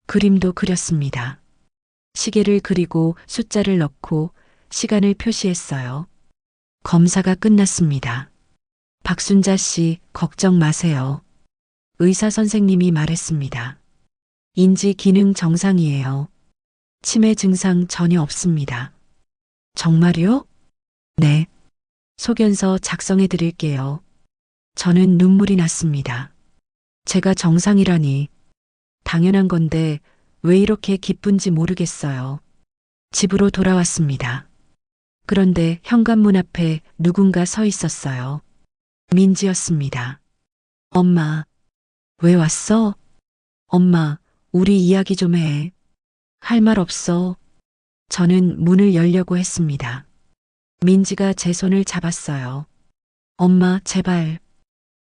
그림도 그렸습니다. 시계를 그리고 숫자를 넣고 시간을 표시했어요. 검사가 끝났습니다. 박순자 씨, 걱정 마세요. 의사 선생님이 말했습니다. 인지 기능 정상이에요. 치매 증상 전혀 없습니다. 정말요? 네. 소견서 작성해 드릴게요. 저는 눈물이 났습니다. 제가 정상이라니. 당연한 건데 왜 이렇게 기쁜지 모르겠어요. 집으로 돌아왔습니다. 그런데 현관문 앞에 누군가 서 있었어요. 민지였습니다. 엄마, 왜 왔어? 엄마, 우리 이야기 좀 해. 할 말 없어. 저는 문을 열려고 했습니다. 민지가 제 손을 잡았어요. 엄마, 제발.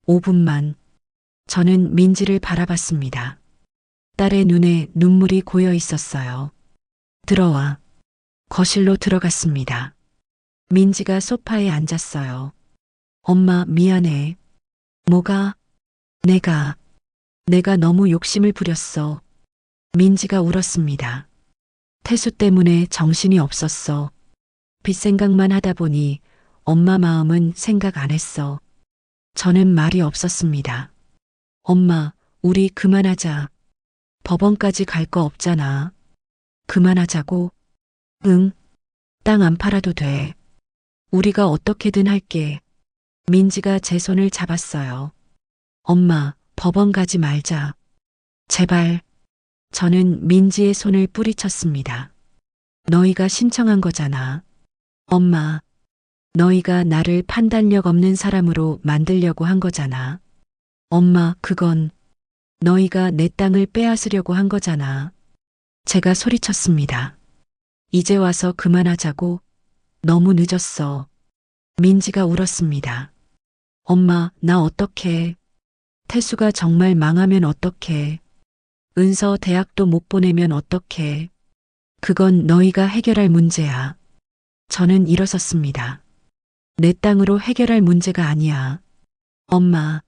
5분만. 저는 민지를 바라봤습니다. 딸의 눈에 눈물이 고여 있었어요. 들어와. 거실로 들어갔습니다. 민지가 소파에 앉았어요. 엄마, 미안해. 뭐가? 내가 너무 욕심을 부렸어. 민지가 울었습니다. 태수 때문에 정신이 없었어. 빚 생각만 하다 보니 엄마 마음은 생각 안 했어. 저는 말이 없었습니다. 엄마, 우리 그만하자. 법원까지 갈 거 없잖아. 그만하자고. 응, 땅 안 팔아도 돼. 우리가 어떻게든 할게. 민지가 제 손을 잡았어요. 엄마, 법원 가지 말자. 제발. 저는 민지의 손을 뿌리쳤습니다. 너희가 신청한 거잖아. 엄마, 너희가 나를 판단력 없는 사람으로 만들려고 한 거잖아. 엄마, 그건 너희가 내 땅을 빼앗으려고 한 거잖아. 제가 소리쳤습니다. 이제 와서 그만하자고. 너무 늦었어. 민지가 울었습니다. 엄마, 나 어떡해. 태수가 정말 망하면 어떡해. 은서 대학도 못 보내면 어떡해. 그건 너희가 해결할 문제야. 저는 일어섰습니다. 내 땅으로 해결할 문제가 아니야. 엄마,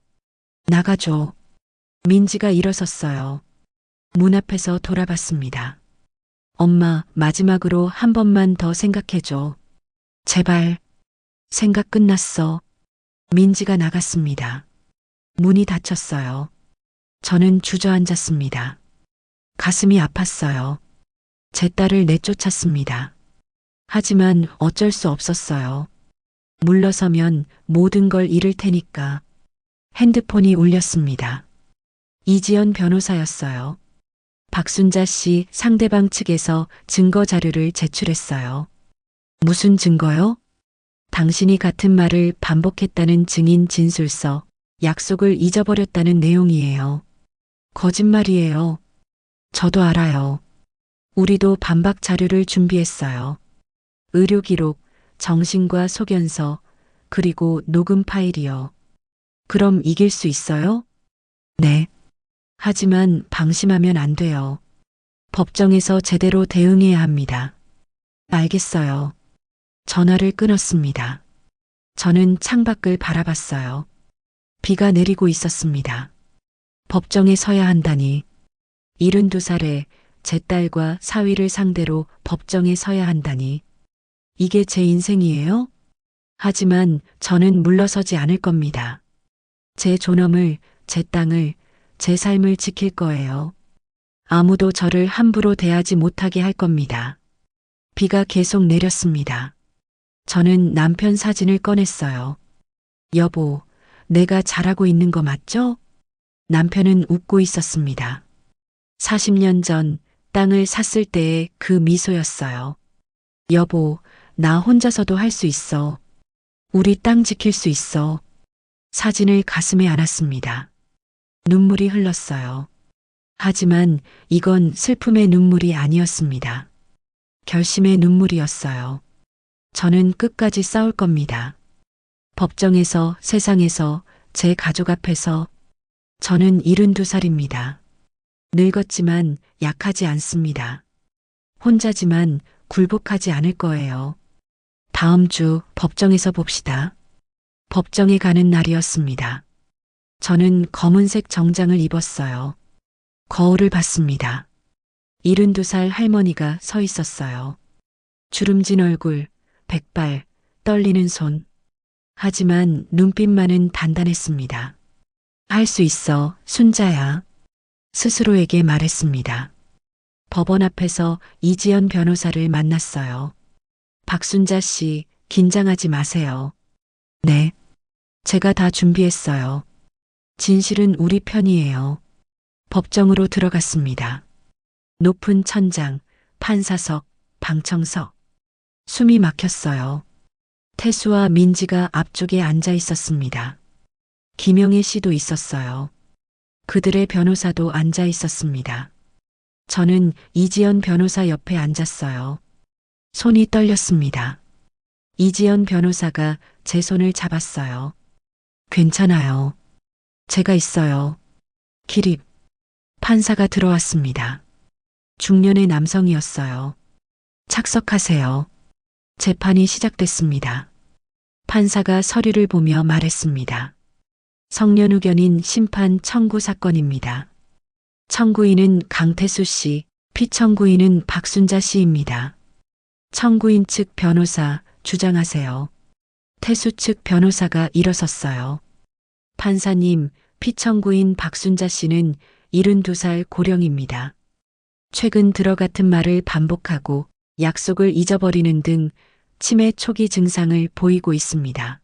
나가줘. 민지가 일어섰어요. 문 앞에서 돌아봤습니다. 엄마, 마지막으로 한 번만 더 생각해줘. 제발. 생각 끝났어. 민지가 나갔습니다. 문이 닫혔어요. 저는 주저앉았습니다. 가슴이 아팠어요. 제 딸을 내쫓았습니다. 하지만 어쩔 수 없었어요. 물러서면 모든 걸 잃을 테니까. 핸드폰이 울렸습니다. 이지연 변호사였어요. 박순자 씨 상대방 측에서 증거 자료를 제출했어요. 무슨 증거요? 당신이 같은 말을 반복했다는 증인 진술서, 약속을 잊어버렸다는 내용이에요. 거짓말이에요. 저도 알아요. 우리도 반박 자료를 준비했어요. 의료 기록, 정신과 소견서, 그리고 녹음 파일이요. 그럼 이길 수 있어요? 네. 하지만 방심하면 안 돼요. 법정에서 제대로 대응해야 합니다. 알겠어요. 전화를 끊었습니다. 저는 창밖을 바라봤어요. 비가 내리고 있었습니다. 법정에 서야 한다니. 72살에 제 딸과 사위를 상대로 법정에 서야 한다니. 이게 제 인생이에요? 하지만 저는 물러서지 않을 겁니다. 제 존엄을, 제 땅을, 제 삶을 지킬 거예요. 아무도 저를 함부로 대하지 못하게 할 겁니다. 비가 계속 내렸습니다. 저는 남편 사진을 꺼냈어요. 여보, 내가 잘하고 있는 거 맞죠? 남편은 웃고 있었습니다. 40년 전 땅을 샀을 때의 그 미소였어요. 여보, 나 혼자서도 할 수 있어. 우리 땅 지킬 수 있어. 사진을 가슴에 안았습니다. 눈물이 흘렀어요. 하지만 이건 슬픔의 눈물이 아니었습니다. 결심의 눈물이었어요. 저는 끝까지 싸울 겁니다. 법정에서, 세상에서, 제 가족 앞에서. 저는 72살입니다. 늙었지만 약하지 않습니다. 혼자지만 굴복하지 않을 거예요. 다음 주 법정에서 봅시다. 법정에 가는 날이었습니다. 저는 검은색 정장을 입었어요. 거울을 봤습니다. 72살 할머니가 서 있었어요. 주름진 얼굴, 백발, 떨리는 손. 하지만 눈빛만은 단단했습니다. 할 수 있어, 순자야. 스스로에게 말했습니다. 법원 앞에서 이지연 변호사를 만났어요. 박순자 씨, 긴장하지 마세요. 네. 제가 다 준비했어요. 진실은 우리 편이에요. 법정으로 들어갔습니다. 높은 천장, 판사석, 방청석. 숨이 막혔어요. 태수와 민지가 앞쪽에 앉아 있었습니다. 김영애 씨도 있었어요. 그들의 변호사도 앉아 있었습니다. 저는 이지연 변호사 옆에 앉았어요. 손이 떨렸습니다. 이지연 변호사가 제 손을 잡았어요. 괜찮아요. 제가 있어요. 기립. 판사가 들어왔습니다. 중년의 남성이었어요. 착석하세요. 재판이 시작됐습니다. 판사가 서류를 보며 말했습니다. 성년후견인 심판 청구 사건입니다. 청구인은 강태수 씨, 피청구인은 박순자 씨입니다. 청구인 측 변호사 주장하세요. 태수 측 변호사가 일어섰어요. 판사님, 피청구인 박순자 씨는 72살 고령입니다. 최근 들어 같은 말을 반복하고 약속을 잊어버리는 등 치매 초기 증상을 보이고 있습니다.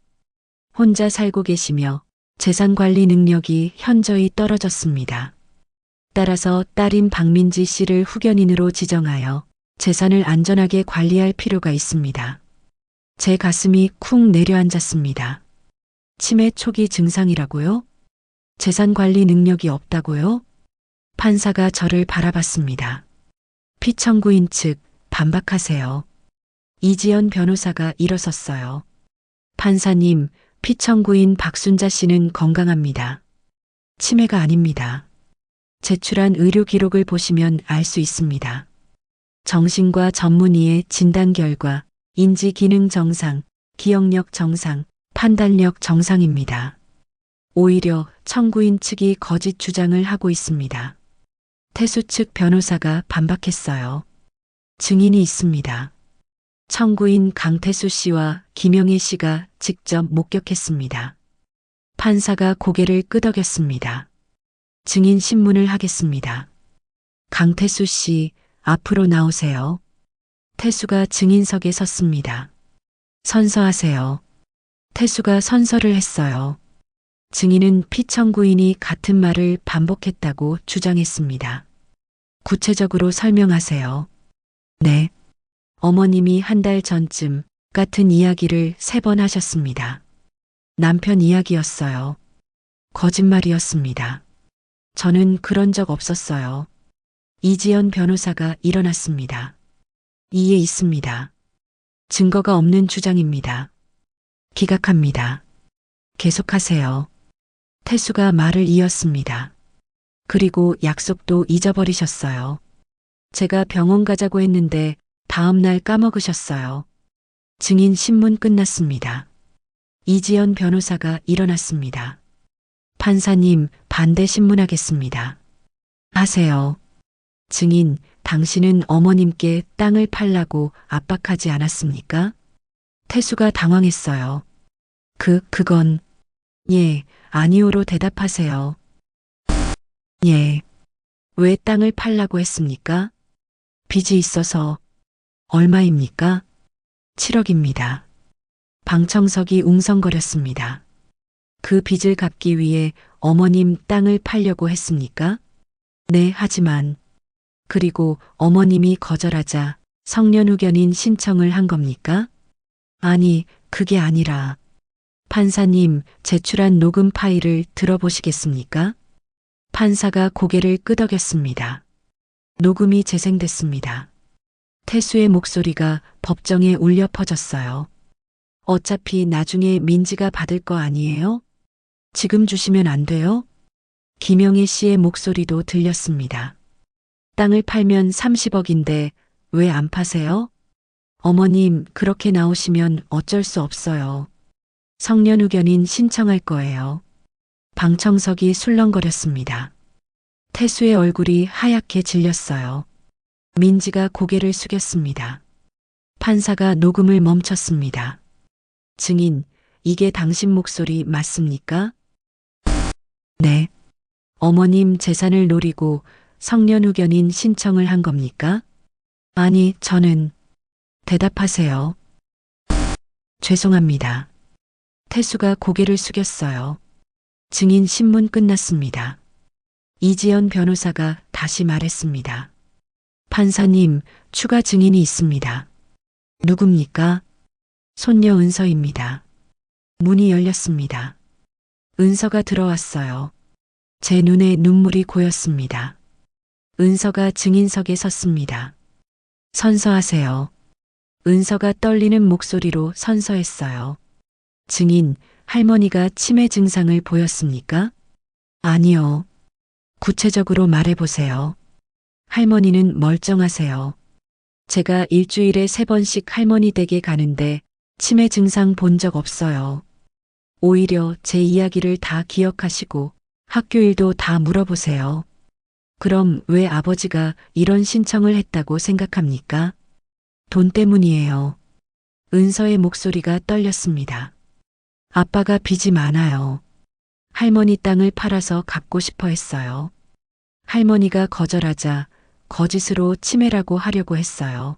혼자 살고 계시며 재산 관리 능력이 현저히 떨어졌습니다. 따라서 딸인 박민지 씨를 후견인으로 지정하여 재산을 안전하게 관리할 필요가 있습니다. 제 가슴이 쿵 내려앉았습니다. 치매 초기 증상이라고요? 재산 관리 능력이 없다고요? 판사가 저를 바라봤습니다. 피청구인 측 반박하세요. 이지연 변호사가 일어섰어요. 판사님, 피청구인 박순자 씨는 건강합니다. 치매가 아닙니다. 제출한 의료 기록을 보시면 알 수 있습니다. 정신과 전문의의 진단 결과 인지 기능 정상, 기억력 정상, 판단력 정상입니다. 오히려 청구인 측이 거짓 주장을 하고 있습니다. 태수 측 변호사가 반박했어요. 증인이 있습니다. 청구인 강태수 씨와 김영애 씨가 직접 목격했습니다. 판사가 고개를 끄덕였습니다. 증인 신문을 하겠습니다. 강태수 씨, 앞으로 나오세요. 태수가 증인석에 섰습니다. 선서하세요. 태수가 선서를 했어요. 증인은 피청구인이 같은 말을 반복했다고 주장했습니다. 구체적으로 설명하세요. 네. 어머님이 한 달 전쯤 같은 이야기를 3번 하셨습니다. 남편 이야기였어요. 거짓말이었습니다. 저는 그런 적 없었어요. 이지연 변호사가 일어났습니다. 이에 있습니다. 증거가 없는 주장입니다. 기각합니다. 계속하세요. 태수가 말을 이었습니다. 그리고 약속도 잊어버리셨어요. 제가 병원 가자고 했는데 다음 날 까먹으셨어요. 증인 신문 끝났습니다. 이지연 변호사가 일어났습니다. 판사님, 반대 신문하겠습니다. 하세요. 증인, 당신은 어머님께 땅을 팔라고 압박하지 않았습니까? 태수가 당황했어요. 그건, 예, 아니오로 대답하세요. 예. 왜 땅을 팔라고 했습니까? 빚이 있어서. 얼마입니까? 7억입니다. 방청석이 웅성거렸습니다. 그 빚을 갚기 위해 어머님 땅을 팔려고 했습니까? 네, 하지만. 그리고 어머님이 거절하자 성년후견인 신청을 한 겁니까? 아니, 그게 아니라. 판사님, 제출한 녹음 파일을 들어보시겠습니까? 판사가 고개를 끄덕였습니다. 녹음이 재생됐습니다. 태수의 목소리가 법정에 울려 퍼졌어요. 어차피 나중에 민지가 받을 거 아니에요? 지금 주시면 안 돼요? 김영애 씨의 목소리도 들렸습니다. 땅을 팔면 30억인데 왜 안 파세요? 어머님, 그렇게 나오시면 어쩔 수 없어요. 성년후견인 신청할 거예요. 방청석이 술렁거렸습니다. 태수의 얼굴이 하얗게 질렸어요. 민지가 고개를 숙였습니다. 판사가 녹음을 멈췄습니다. 증인, 이게 당신 목소리 맞습니까? 네. 어머님 재산을 노리고 성년후견인 신청을 한 겁니까? 아니, 저는. 대답하세요. 죄송합니다. 태수가 고개를 숙였어요. 증인 신문 끝났습니다. 이지연 변호사가 다시 말했습니다. 판사님, 추가 증인이 있습니다. 누굽니까? 손녀 은서입니다. 문이 열렸습니다. 은서가 들어왔어요. 제 눈에 눈물이 고였습니다. 은서가 증인석에 섰습니다. 선서하세요. 은서가 떨리는 목소리로 선서했어요. 증인, 할머니가 치매 증상을 보였습니까? 아니요. 구체적으로 말해보세요. 할머니는 멀쩡하세요. 제가 일주일에 3번씩 할머니 댁에 가는데 치매 증상 본 적 없어요. 오히려 제 이야기를 다 기억하시고 학교 일도 다 물어보세요. 그럼 왜 아버지가 이런 신청을 했다고 생각합니까? 돈 때문이에요. 은서의 목소리가 떨렸습니다. 아빠가 빚이 많아요. 할머니 땅을 팔아서 갚고 싶어 했어요. 할머니가 거절하자 거짓으로 치매라고 하려고 했어요.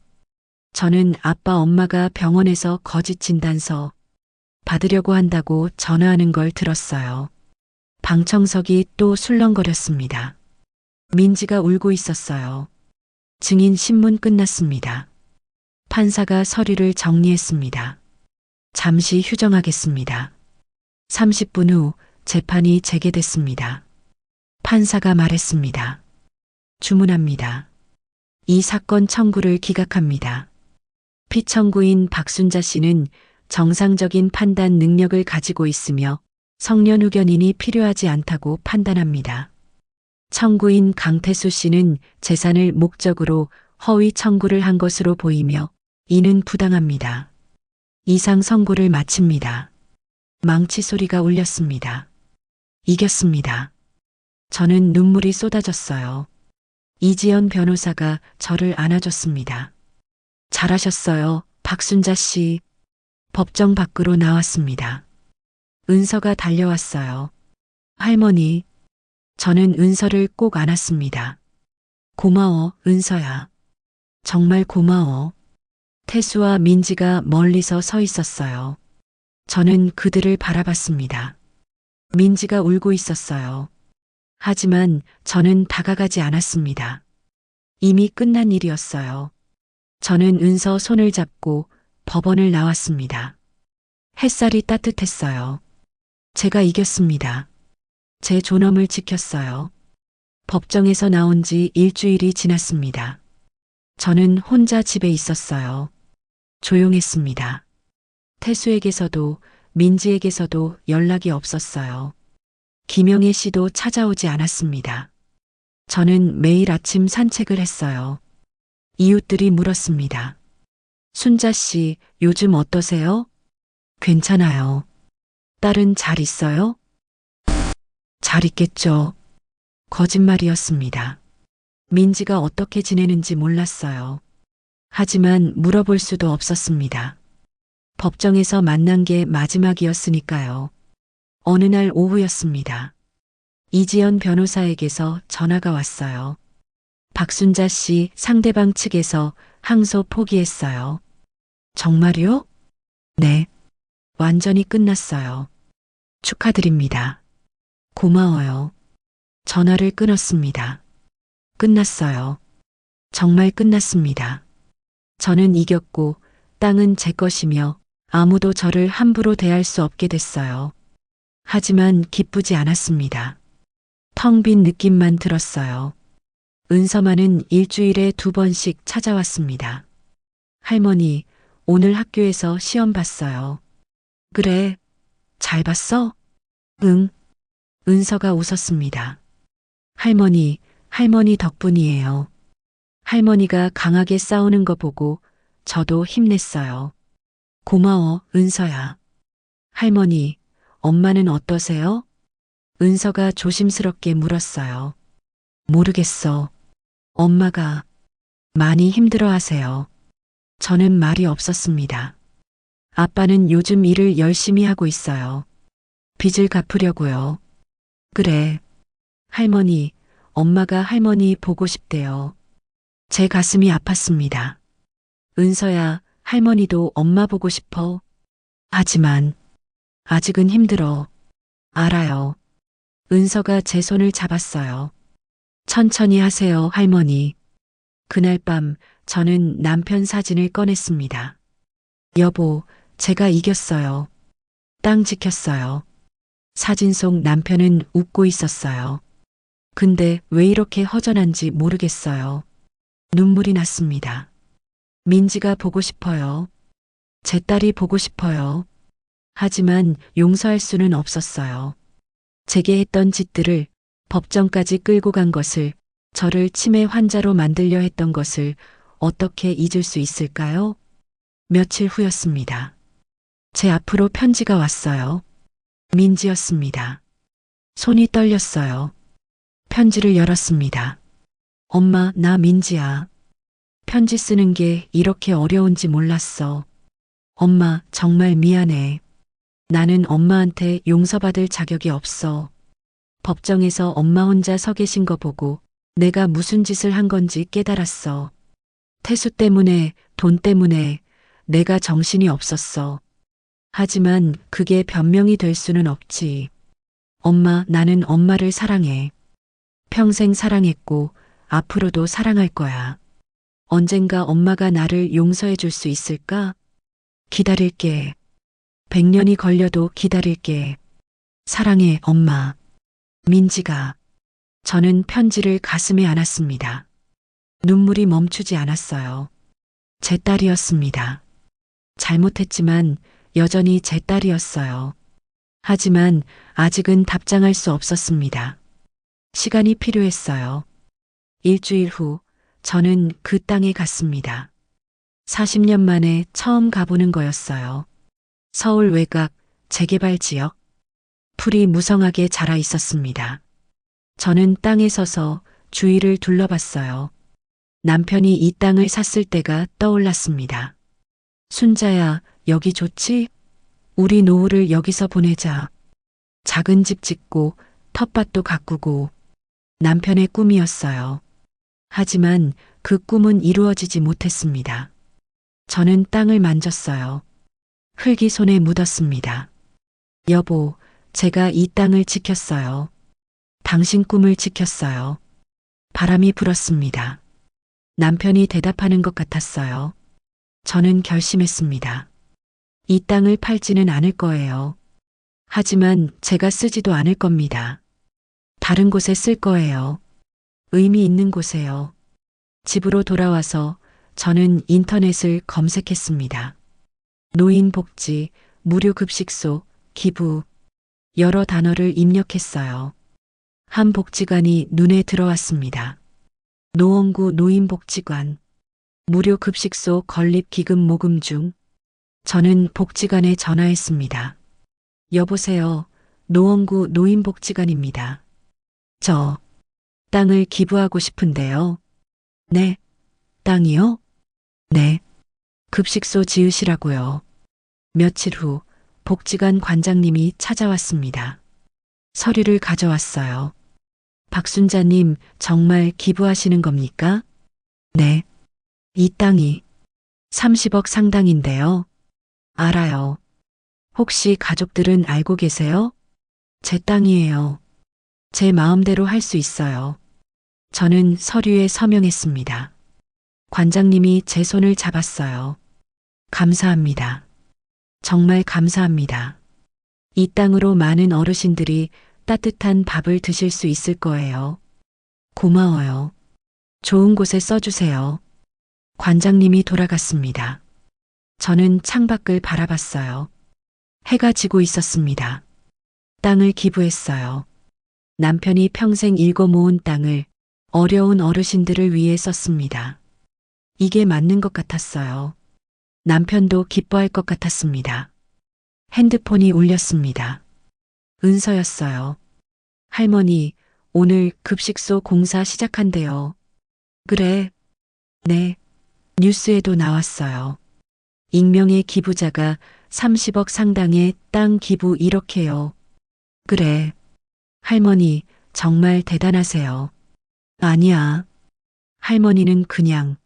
저는 아빠 엄마가 병원에서 거짓 진단서 받으려고 한다고 전화하는 걸 들었어요. 방청석이 또 술렁거렸습니다. 민지가 울고 있었어요. 증인 신문 끝났습니다. 판사가 서류를 정리했습니다. 잠시 휴정하겠습니다. 30분 후 재판이 재개됐습니다. 판사가 말했습니다. 주문합니다. 이 사건 청구를 기각합니다. 피청구인 박순자 씨는 정상적인 판단 능력을 가지고 있으며 성년 후견인이 필요하지 않다고 판단합니다. 청구인 강태수 씨는 재산을 목적으로 허위 청구를 한 것으로 보이며 이는 부당합니다. 이상 선고를 마칩니다. 망치 소리가 울렸습니다. 이겼습니다. 저는 눈물이 쏟아졌어요. 이지연 변호사가 저를 안아줬습니다. 잘하셨어요, 박순자 씨. 법정 밖으로 나왔습니다. 은서가 달려왔어요. 할머니, 저는 은서를 꼭 안았습니다. 고마워, 은서야. 정말 고마워. 태수와 민지가 멀리서 서 있었어요. 저는 그들을 바라봤습니다. 민지가 울고 있었어요. 하지만 저는 다가가지 않았습니다. 이미 끝난 일이었어요. 저는 은서 손을 잡고 법원을 나왔습니다. 햇살이 따뜻했어요. 제가 이겼습니다. 제 존엄을 지켰어요. 법정에서 나온 지 일주일이 지났습니다. 저는 혼자 집에 있었어요. 조용했습니다. 태수에게서도 민지에게서도 연락이 없었어요. 김영애 씨도 찾아오지 않았습니다. 저는 매일 아침 산책을 했어요. 이웃들이 물었습니다. 순자 씨, 요즘 어떠세요? 괜찮아요. 딸은 잘 있어요? 잘 있겠죠. 거짓말이었습니다. 민지가 어떻게 지내는지 몰랐어요. 하지만 물어볼 수도 없었습니다. 법정에서 만난 게 마지막이었으니까요. 어느 날 오후였습니다. 이지연 변호사에게서 전화가 왔어요. 박순자 씨 상대방 측에서 항소 포기했어요. 정말요? 네. 완전히 끝났어요. 축하드립니다. 고마워요. 전화를 끊었습니다. 끝났어요. 정말 끝났습니다. 저는 이겼고 땅은 제 것이며 아무도 저를 함부로 대할 수 없게 됐어요. 하지만 기쁘지 않았습니다. 텅 빈 느낌만 들었어요. 은서만은 일주일에 2번씩 찾아왔습니다. 할머니, 오늘 학교에서 시험 봤어요. 그래, 잘 봤어? 응. 은서가 웃었습니다. 할머니 덕분이에요. 할머니가 강하게 싸우는 거 보고 저도 힘냈어요. 고마워, 은서야. 할머니, 엄마는 어떠세요? 은서가 조심스럽게 물었어요. 모르겠어. 엄마가 많이 힘들어 하세요. 저는 말이 없었습니다. 아빠는 요즘 일을 열심히 하고 있어요. 빚을 갚으려고요. 그래. 할머니, 엄마가 할머니 보고 싶대요. 제 가슴이 아팠습니다. 은서야, 할머니도 엄마 보고 싶어. 하지만 아직은 힘들어. 알아요. 은서가 제 손을 잡았어요. 천천히 하세요, 할머니. 그날 밤 저는 남편 사진을 꺼냈습니다. 여보, 제가 이겼어요. 땅 지켰어요. 사진 속 남편은 웃고 있었어요. 근데 왜 이렇게 허전한지 모르겠어요. 눈물이 났습니다. 민지가 보고 싶어요. 제 딸이 보고 싶어요. 하지만 용서할 수는 없었어요. 제게 했던 짓들을 법정까지 끌고 간 것을, 저를 치매 환자로 만들려 했던 것을 어떻게 잊을 수 있을까요? 며칠 후였습니다. 제 앞으로 편지가 왔어요. 민지였습니다. 손이 떨렸어요. 편지를 열었습니다. 엄마, 나 민지야. 편지 쓰는 게 이렇게 어려운지 몰랐어. 엄마, 정말 미안해. 나는 엄마한테 용서받을 자격이 없어. 법정에서 엄마 혼자 서 계신 거 보고 내가 무슨 짓을 한 건지 깨달았어. 태수 때문에, 돈 때문에 내가 정신이 없었어. 하지만 그게 변명이 될 수는 없지. 엄마, 나는 엄마를 사랑해. 평생 사랑했고 앞으로도 사랑할 거야. 언젠가 엄마가 나를 용서해 줄 수 있을까? 기다릴게. 100년이 걸려도 기다릴게. 사랑해, 엄마. 민지가. 저는 편지를 가슴에 안았습니다. 눈물이 멈추지 않았어요. 제 딸이었습니다. 잘못했지만 여전히 제 딸이었어요. 하지만 아직은 답장할 수 없었습니다. 시간이 필요했어요. 일주일 후 저는 그 땅에 갔습니다. 40년 만에 처음 가보는 거였어요. 서울 외곽 재개발 지역. 풀이 무성하게 자라 있었습니다. 저는 땅에 서서 주위를 둘러봤어요. 남편이 이 땅을 샀을 때가 떠올랐습니다. 순자야, 여기 좋지? 우리 노후를 여기서 보내자. 작은 집 짓고 텃밭도 가꾸고 남편의 꿈이었어요. 하지만 그 꿈은 이루어지지 못했습니다. 저는 땅을 만졌어요. 흙이 손에 묻었습니다. 여보, 제가 이 땅을 지켰어요. 당신 꿈을 지켰어요. 바람이 불었습니다. 남편이 대답하는 것 같았어요. 저는 결심했습니다. 이 땅을 팔지는 않을 거예요. 하지만 제가 쓰지도 않을 겁니다. 다른 곳에 쓸 거예요. 의미 있는 곳에요. 집으로 돌아와서 저는 인터넷을 검색했습니다. 노인복지, 무료급식소, 기부, 여러 단어를 입력했어요. 한 복지관이 눈에 들어왔습니다. 노원구 노인복지관, 무료급식소 건립기금 모금 중. 저는 복지관에 전화했습니다. 여보세요, 노원구 노인복지관입니다. 저 땅을 기부하고 싶은데요. 네, 땅이요? 네, 급식소 지으시라고요. 며칠 후 복지관 관장님이 찾아왔습니다. 서류를 가져왔어요. 박순자님, 정말 기부하시는 겁니까? 네. 이 땅이 30억 상당인데요. 알아요. 혹시 가족들은 알고 계세요? 제 땅이에요. 제 마음대로 할 수 있어요. 저는 서류에 서명했습니다. 관장님이 제 손을 잡았어요. 감사합니다. 정말 감사합니다. 이 땅으로 많은 어르신들이 따뜻한 밥을 드실 수 있을 거예요. 고마워요. 좋은 곳에 써주세요. 관장님이 돌아갔습니다. 저는 창밖을 바라봤어요. 해가 지고 있었습니다. 땅을 기부했어요. 남편이 평생 일궈 모은 땅을 어려운 어르신들을 위해 썼습니다. 이게 맞는 것 같았어요. 남편도 기뻐할 것 같았습니다. 핸드폰이 울렸습니다. 은서였어요. 할머니, 오늘 급식소 공사 시작한대요. 그래. 네. 뉴스에도 나왔어요. 익명의 기부자가 30억 상당의 땅 기부 이렇게요. 그래. 할머니, 정말 대단하세요. 아니야. 할머니는 그냥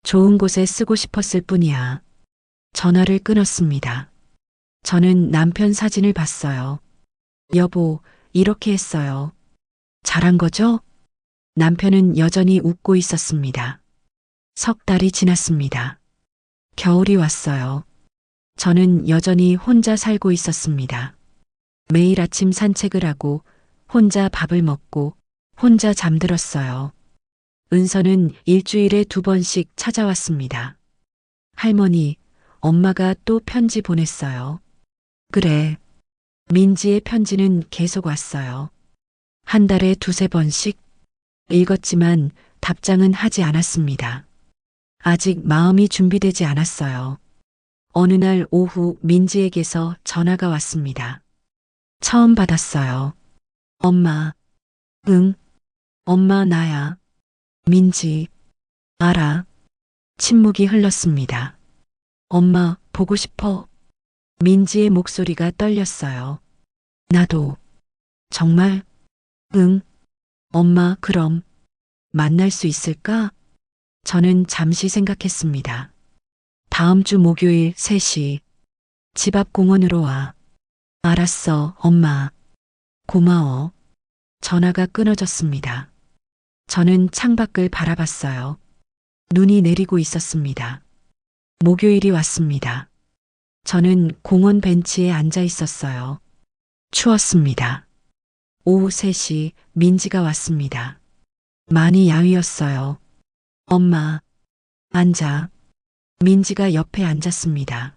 좋은 곳에 쓰고 싶었을 뿐이야. 전화를 끊었습니다. 저는 남편 사진을 봤어요. 여보, 이렇게 했어요. 잘한 거죠? 남편은 여전히 웃고 있었습니다. 석 달이 지났습니다. 겨울이 왔어요. 저는 여전히 혼자 살고 있었습니다. 매일 아침 산책을 하고 혼자 밥을 먹고 혼자 잠들었어요. 은서는 일주일에 2번씩 찾아왔습니다. 할머니, 엄마가 또 편지 보냈어요. 그래. 민지의 편지는 계속 왔어요. 한 달에 2~3번씩 읽었지만 답장은 하지 않았습니다. 아직 마음이 준비되지 않았어요. 어느 날 오후 민지에게서 전화가 왔습니다. 처음 받았어요. 엄마. 응. 엄마 나야. 민지. 알아. 침묵이 흘렀습니다. 엄마, 보고 싶어. 민지의 목소리가 떨렸어요. 나도. 정말? 응. 엄마, 그럼. 만날 수 있을까? 저는 잠시 생각했습니다. 다음 주 목요일 3시 집 앞 공원으로 와. 알았어, 엄마. 고마워. 전화가 끊어졌습니다. 저는 창밖을 바라봤어요. 눈이 내리고 있었습니다. 목요일이 왔습니다. 저는 공원 벤치에 앉아 있었어요. 추웠습니다. 오후 3시 민지가 왔습니다. 많이 야위었어요. 엄마, 앉아. 민지가 옆에 앉았습니다.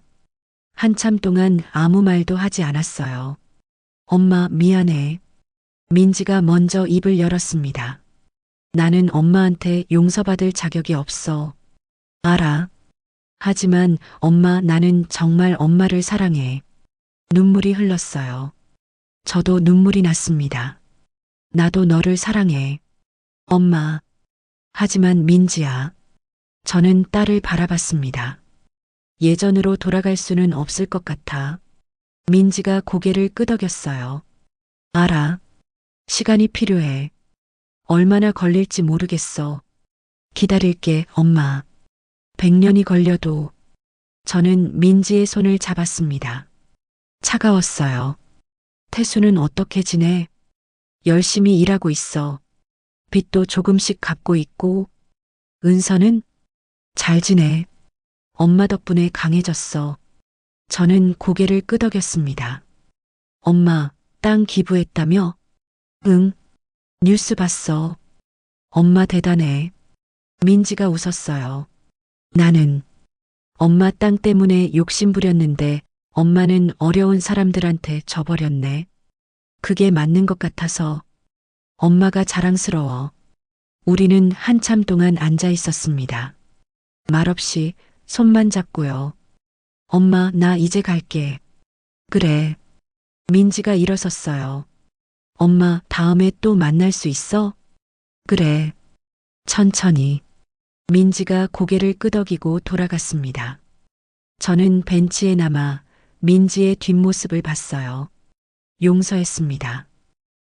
한참 동안 아무 말도 하지 않았어요. 엄마, 미안해. 민지가 먼저 입을 열었습니다. 나는 엄마한테 용서받을 자격이 없어. 알아. 하지만 엄마, 나는 정말 엄마를 사랑해. 눈물이 흘렀어요. 저도 눈물이 났습니다. 나도 너를 사랑해. 엄마. 하지만 민지야. 저는 딸을 바라봤습니다. 예전으로 돌아갈 수는 없을 것 같아. 민지가 고개를 끄덕였어요. 알아. 시간이 필요해. 얼마나 걸릴지 모르겠어. 기다릴게, 엄마. 100년이 걸려도. 저는 민지의 손을 잡았습니다. 차가웠어요. 태수는 어떻게 지내? 열심히 일하고 있어. 빚도 조금씩 갚고 있고. 은서는? 잘 지내. 엄마 덕분에 강해졌어. 저는 고개를 끄덕였습니다. 엄마, 땅 기부했다며? 응. 뉴스 봤어. 엄마 대단해. 민지가 웃었어요. 나는 엄마 땅 때문에 욕심부렸는데 엄마는 어려운 사람들한테 져버렸네. 그게 맞는 것 같아서 엄마가 자랑스러워. 우리는 한참 동안 앉아 있었습니다. 말없이 손만 잡고요. 엄마, 나 이제 갈게. 그래. 민지가 일어섰어요. 엄마, 다음에 또 만날 수 있어? 그래. 천천히. 민지가 고개를 끄덕이고 돌아갔습니다. 저는 벤치에 남아 민지의 뒷모습을 봤어요. 용서했습니다.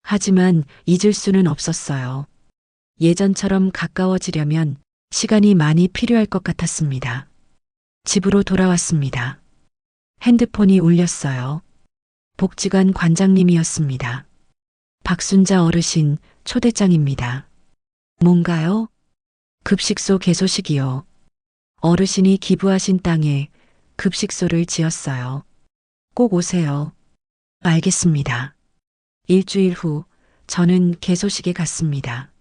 하지만 잊을 수는 없었어요. 예전처럼 가까워지려면 시간이 많이 필요할 것 같았습니다. 집으로 돌아왔습니다. 핸드폰이 울렸어요. 복지관 관장님이었습니다. 박순자 어르신 초대장입니다. 뭔가요? 급식소 개소식이요. 어르신이 기부하신 땅에 급식소를 지었어요. 꼭 오세요. 알겠습니다. 일주일 후 저는 개소식에 갔습니다.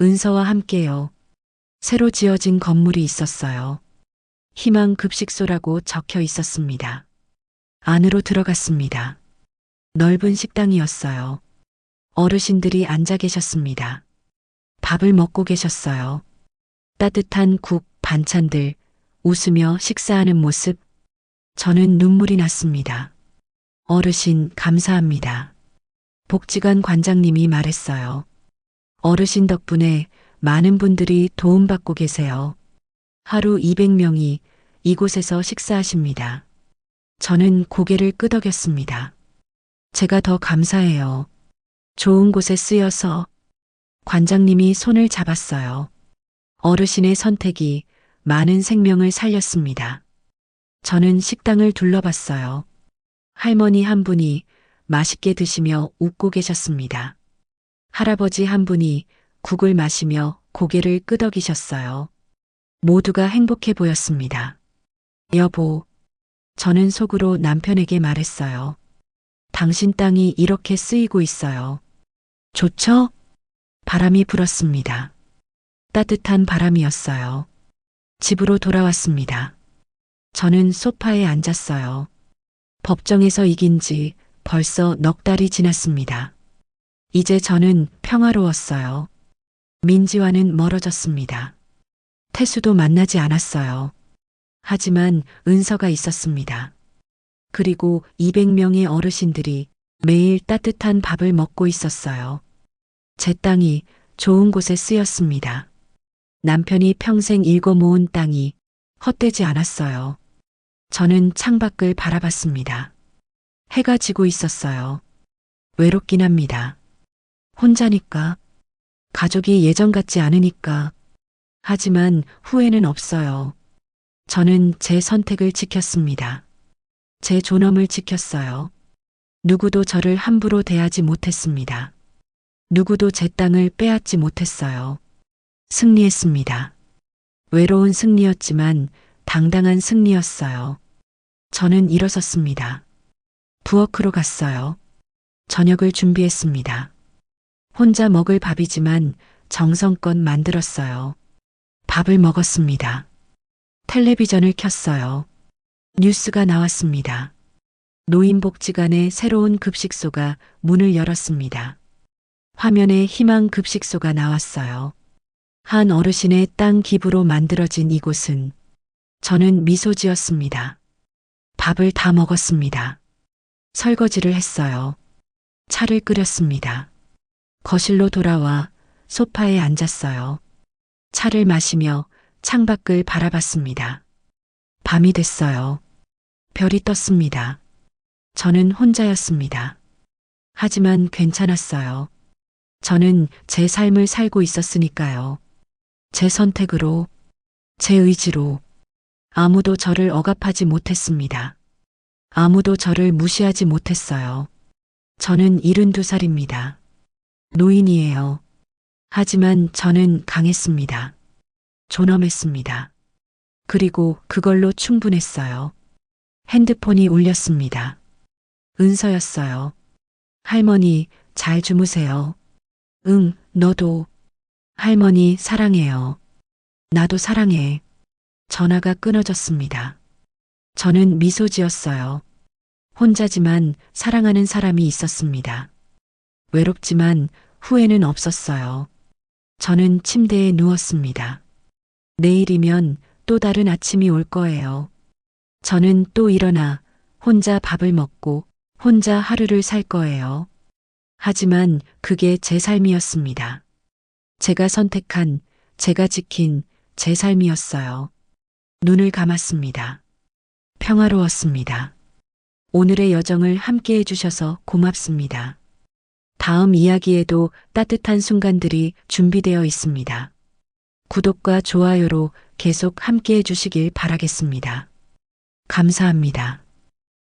은서와 함께요. 새로 지어진 건물이 있었어요. 희망 급식소라고 적혀 있었습니다. 안으로 들어갔습니다. 넓은 식당이었어요. 어르신들이 앉아 계셨습니다. 밥을 먹고 계셨어요. 따뜻한 국, 반찬들, 웃으며 식사하는 모습. 저는 눈물이 났습니다. 어르신, 감사합니다. 복지관 관장님이 말했어요. 어르신 덕분에 많은 분들이 도움받고 계세요. 하루 200명이 이곳에서 식사하십니다. 저는 고개를 끄덕였습니다. 제가 더 감사해요. 좋은 곳에 쓰여서. 관장님이 손을 잡았어요. 어르신의 선택이 많은 생명을 살렸습니다. 저는 식당을 둘러봤어요. 할머니 한 분이 맛있게 드시며 웃고 계셨습니다. 할아버지 한 분이 국을 마시며 고개를 끄덕이셨어요. 모두가 행복해 보였습니다. 여보, 저는 속으로 남편에게 말했어요. 당신 땅이 이렇게 쓰이고 있어요. 좋죠? 바람이 불었습니다. 따뜻한 바람이었어요. 집으로 돌아왔습니다. 저는 소파에 앉았어요. 법정에서 이긴 지 벌써 넉 달이 지났습니다. 이제 저는 평화로웠어요. 민지와는 멀어졌습니다. 태수도 만나지 않았어요. 하지만 은서가 있었습니다. 그리고 200명의 어르신들이 매일 따뜻한 밥을 먹고 있었어요. 제 땅이 좋은 곳에 쓰였습니다. 남편이 평생 일궈 모은 땅이 헛되지 않았어요. 저는 창밖을 바라봤습니다. 해가 지고 있었어요. 외롭긴 합니다. 혼자니까. 가족이 예전 같지 않으니까. 하지만 후회는 없어요. 저는 제 선택을 지켰습니다. 제 존엄을 지켰어요. 누구도 저를 함부로 대하지 못했습니다. 누구도 제 땅을 빼앗지 못했어요. 승리했습니다. 외로운 승리였지만 당당한 승리였어요. 저는 일어섰습니다. 부엌으로 갔어요. 저녁을 준비했습니다. 혼자 먹을 밥이지만 정성껏 만들었어요. 밥을 먹었습니다. 텔레비전을 켰어요. 뉴스가 나왔습니다. 노인복지관의 새로운 급식소가 문을 열었습니다. 화면에 희망 급식소가 나왔어요. 한 어르신의 땅 기부로 만들어진 이곳은 저는 미소 지었습니다. 밥을 다 먹었습니다. 설거지를 했어요. 차를 끓였습니다. 거실로 돌아와 소파에 앉았어요. 차를 마시며 창밖을 바라봤습니다. 밤이 됐어요. 별이 떴습니다. 저는 혼자였습니다. 하지만 괜찮았어요. 저는 제 삶을 살고 있었으니까요. 제 선택으로, 제 의지로 아무도 저를 억압하지 못했습니다. 아무도 저를 무시하지 못했어요. 저는 72살입니다. 노인이에요. 하지만 저는 강했습니다. 존엄했습니다. 그리고 그걸로 충분했어요. 핸드폰이 울렸습니다. 은서였어요. 할머니, 잘 주무세요. 응, 너도. 할머니, 사랑해요. 나도 사랑해. 전화가 끊어졌습니다. 저는 미소 지었어요. 혼자지만 사랑하는 사람이 있었습니다. 외롭지만 후회는 없었어요. 저는 침대에 누웠습니다. 내일이면 또 다른 아침이 올 거예요. 저는 또 일어나 혼자 밥을 먹고 혼자 하루를 살 거예요. 하지만 그게 제 삶이었습니다. 제가 선택한, 제가 지킨 제 삶이었어요. 눈을 감았습니다. 평화로웠습니다. 오늘의 여정을 함께 해주셔서 고맙습니다. 다음 이야기에도 따뜻한 순간들이 준비되어 있습니다. 구독과 좋아요로 계속 함께 해주시길 바라겠습니다. 감사합니다.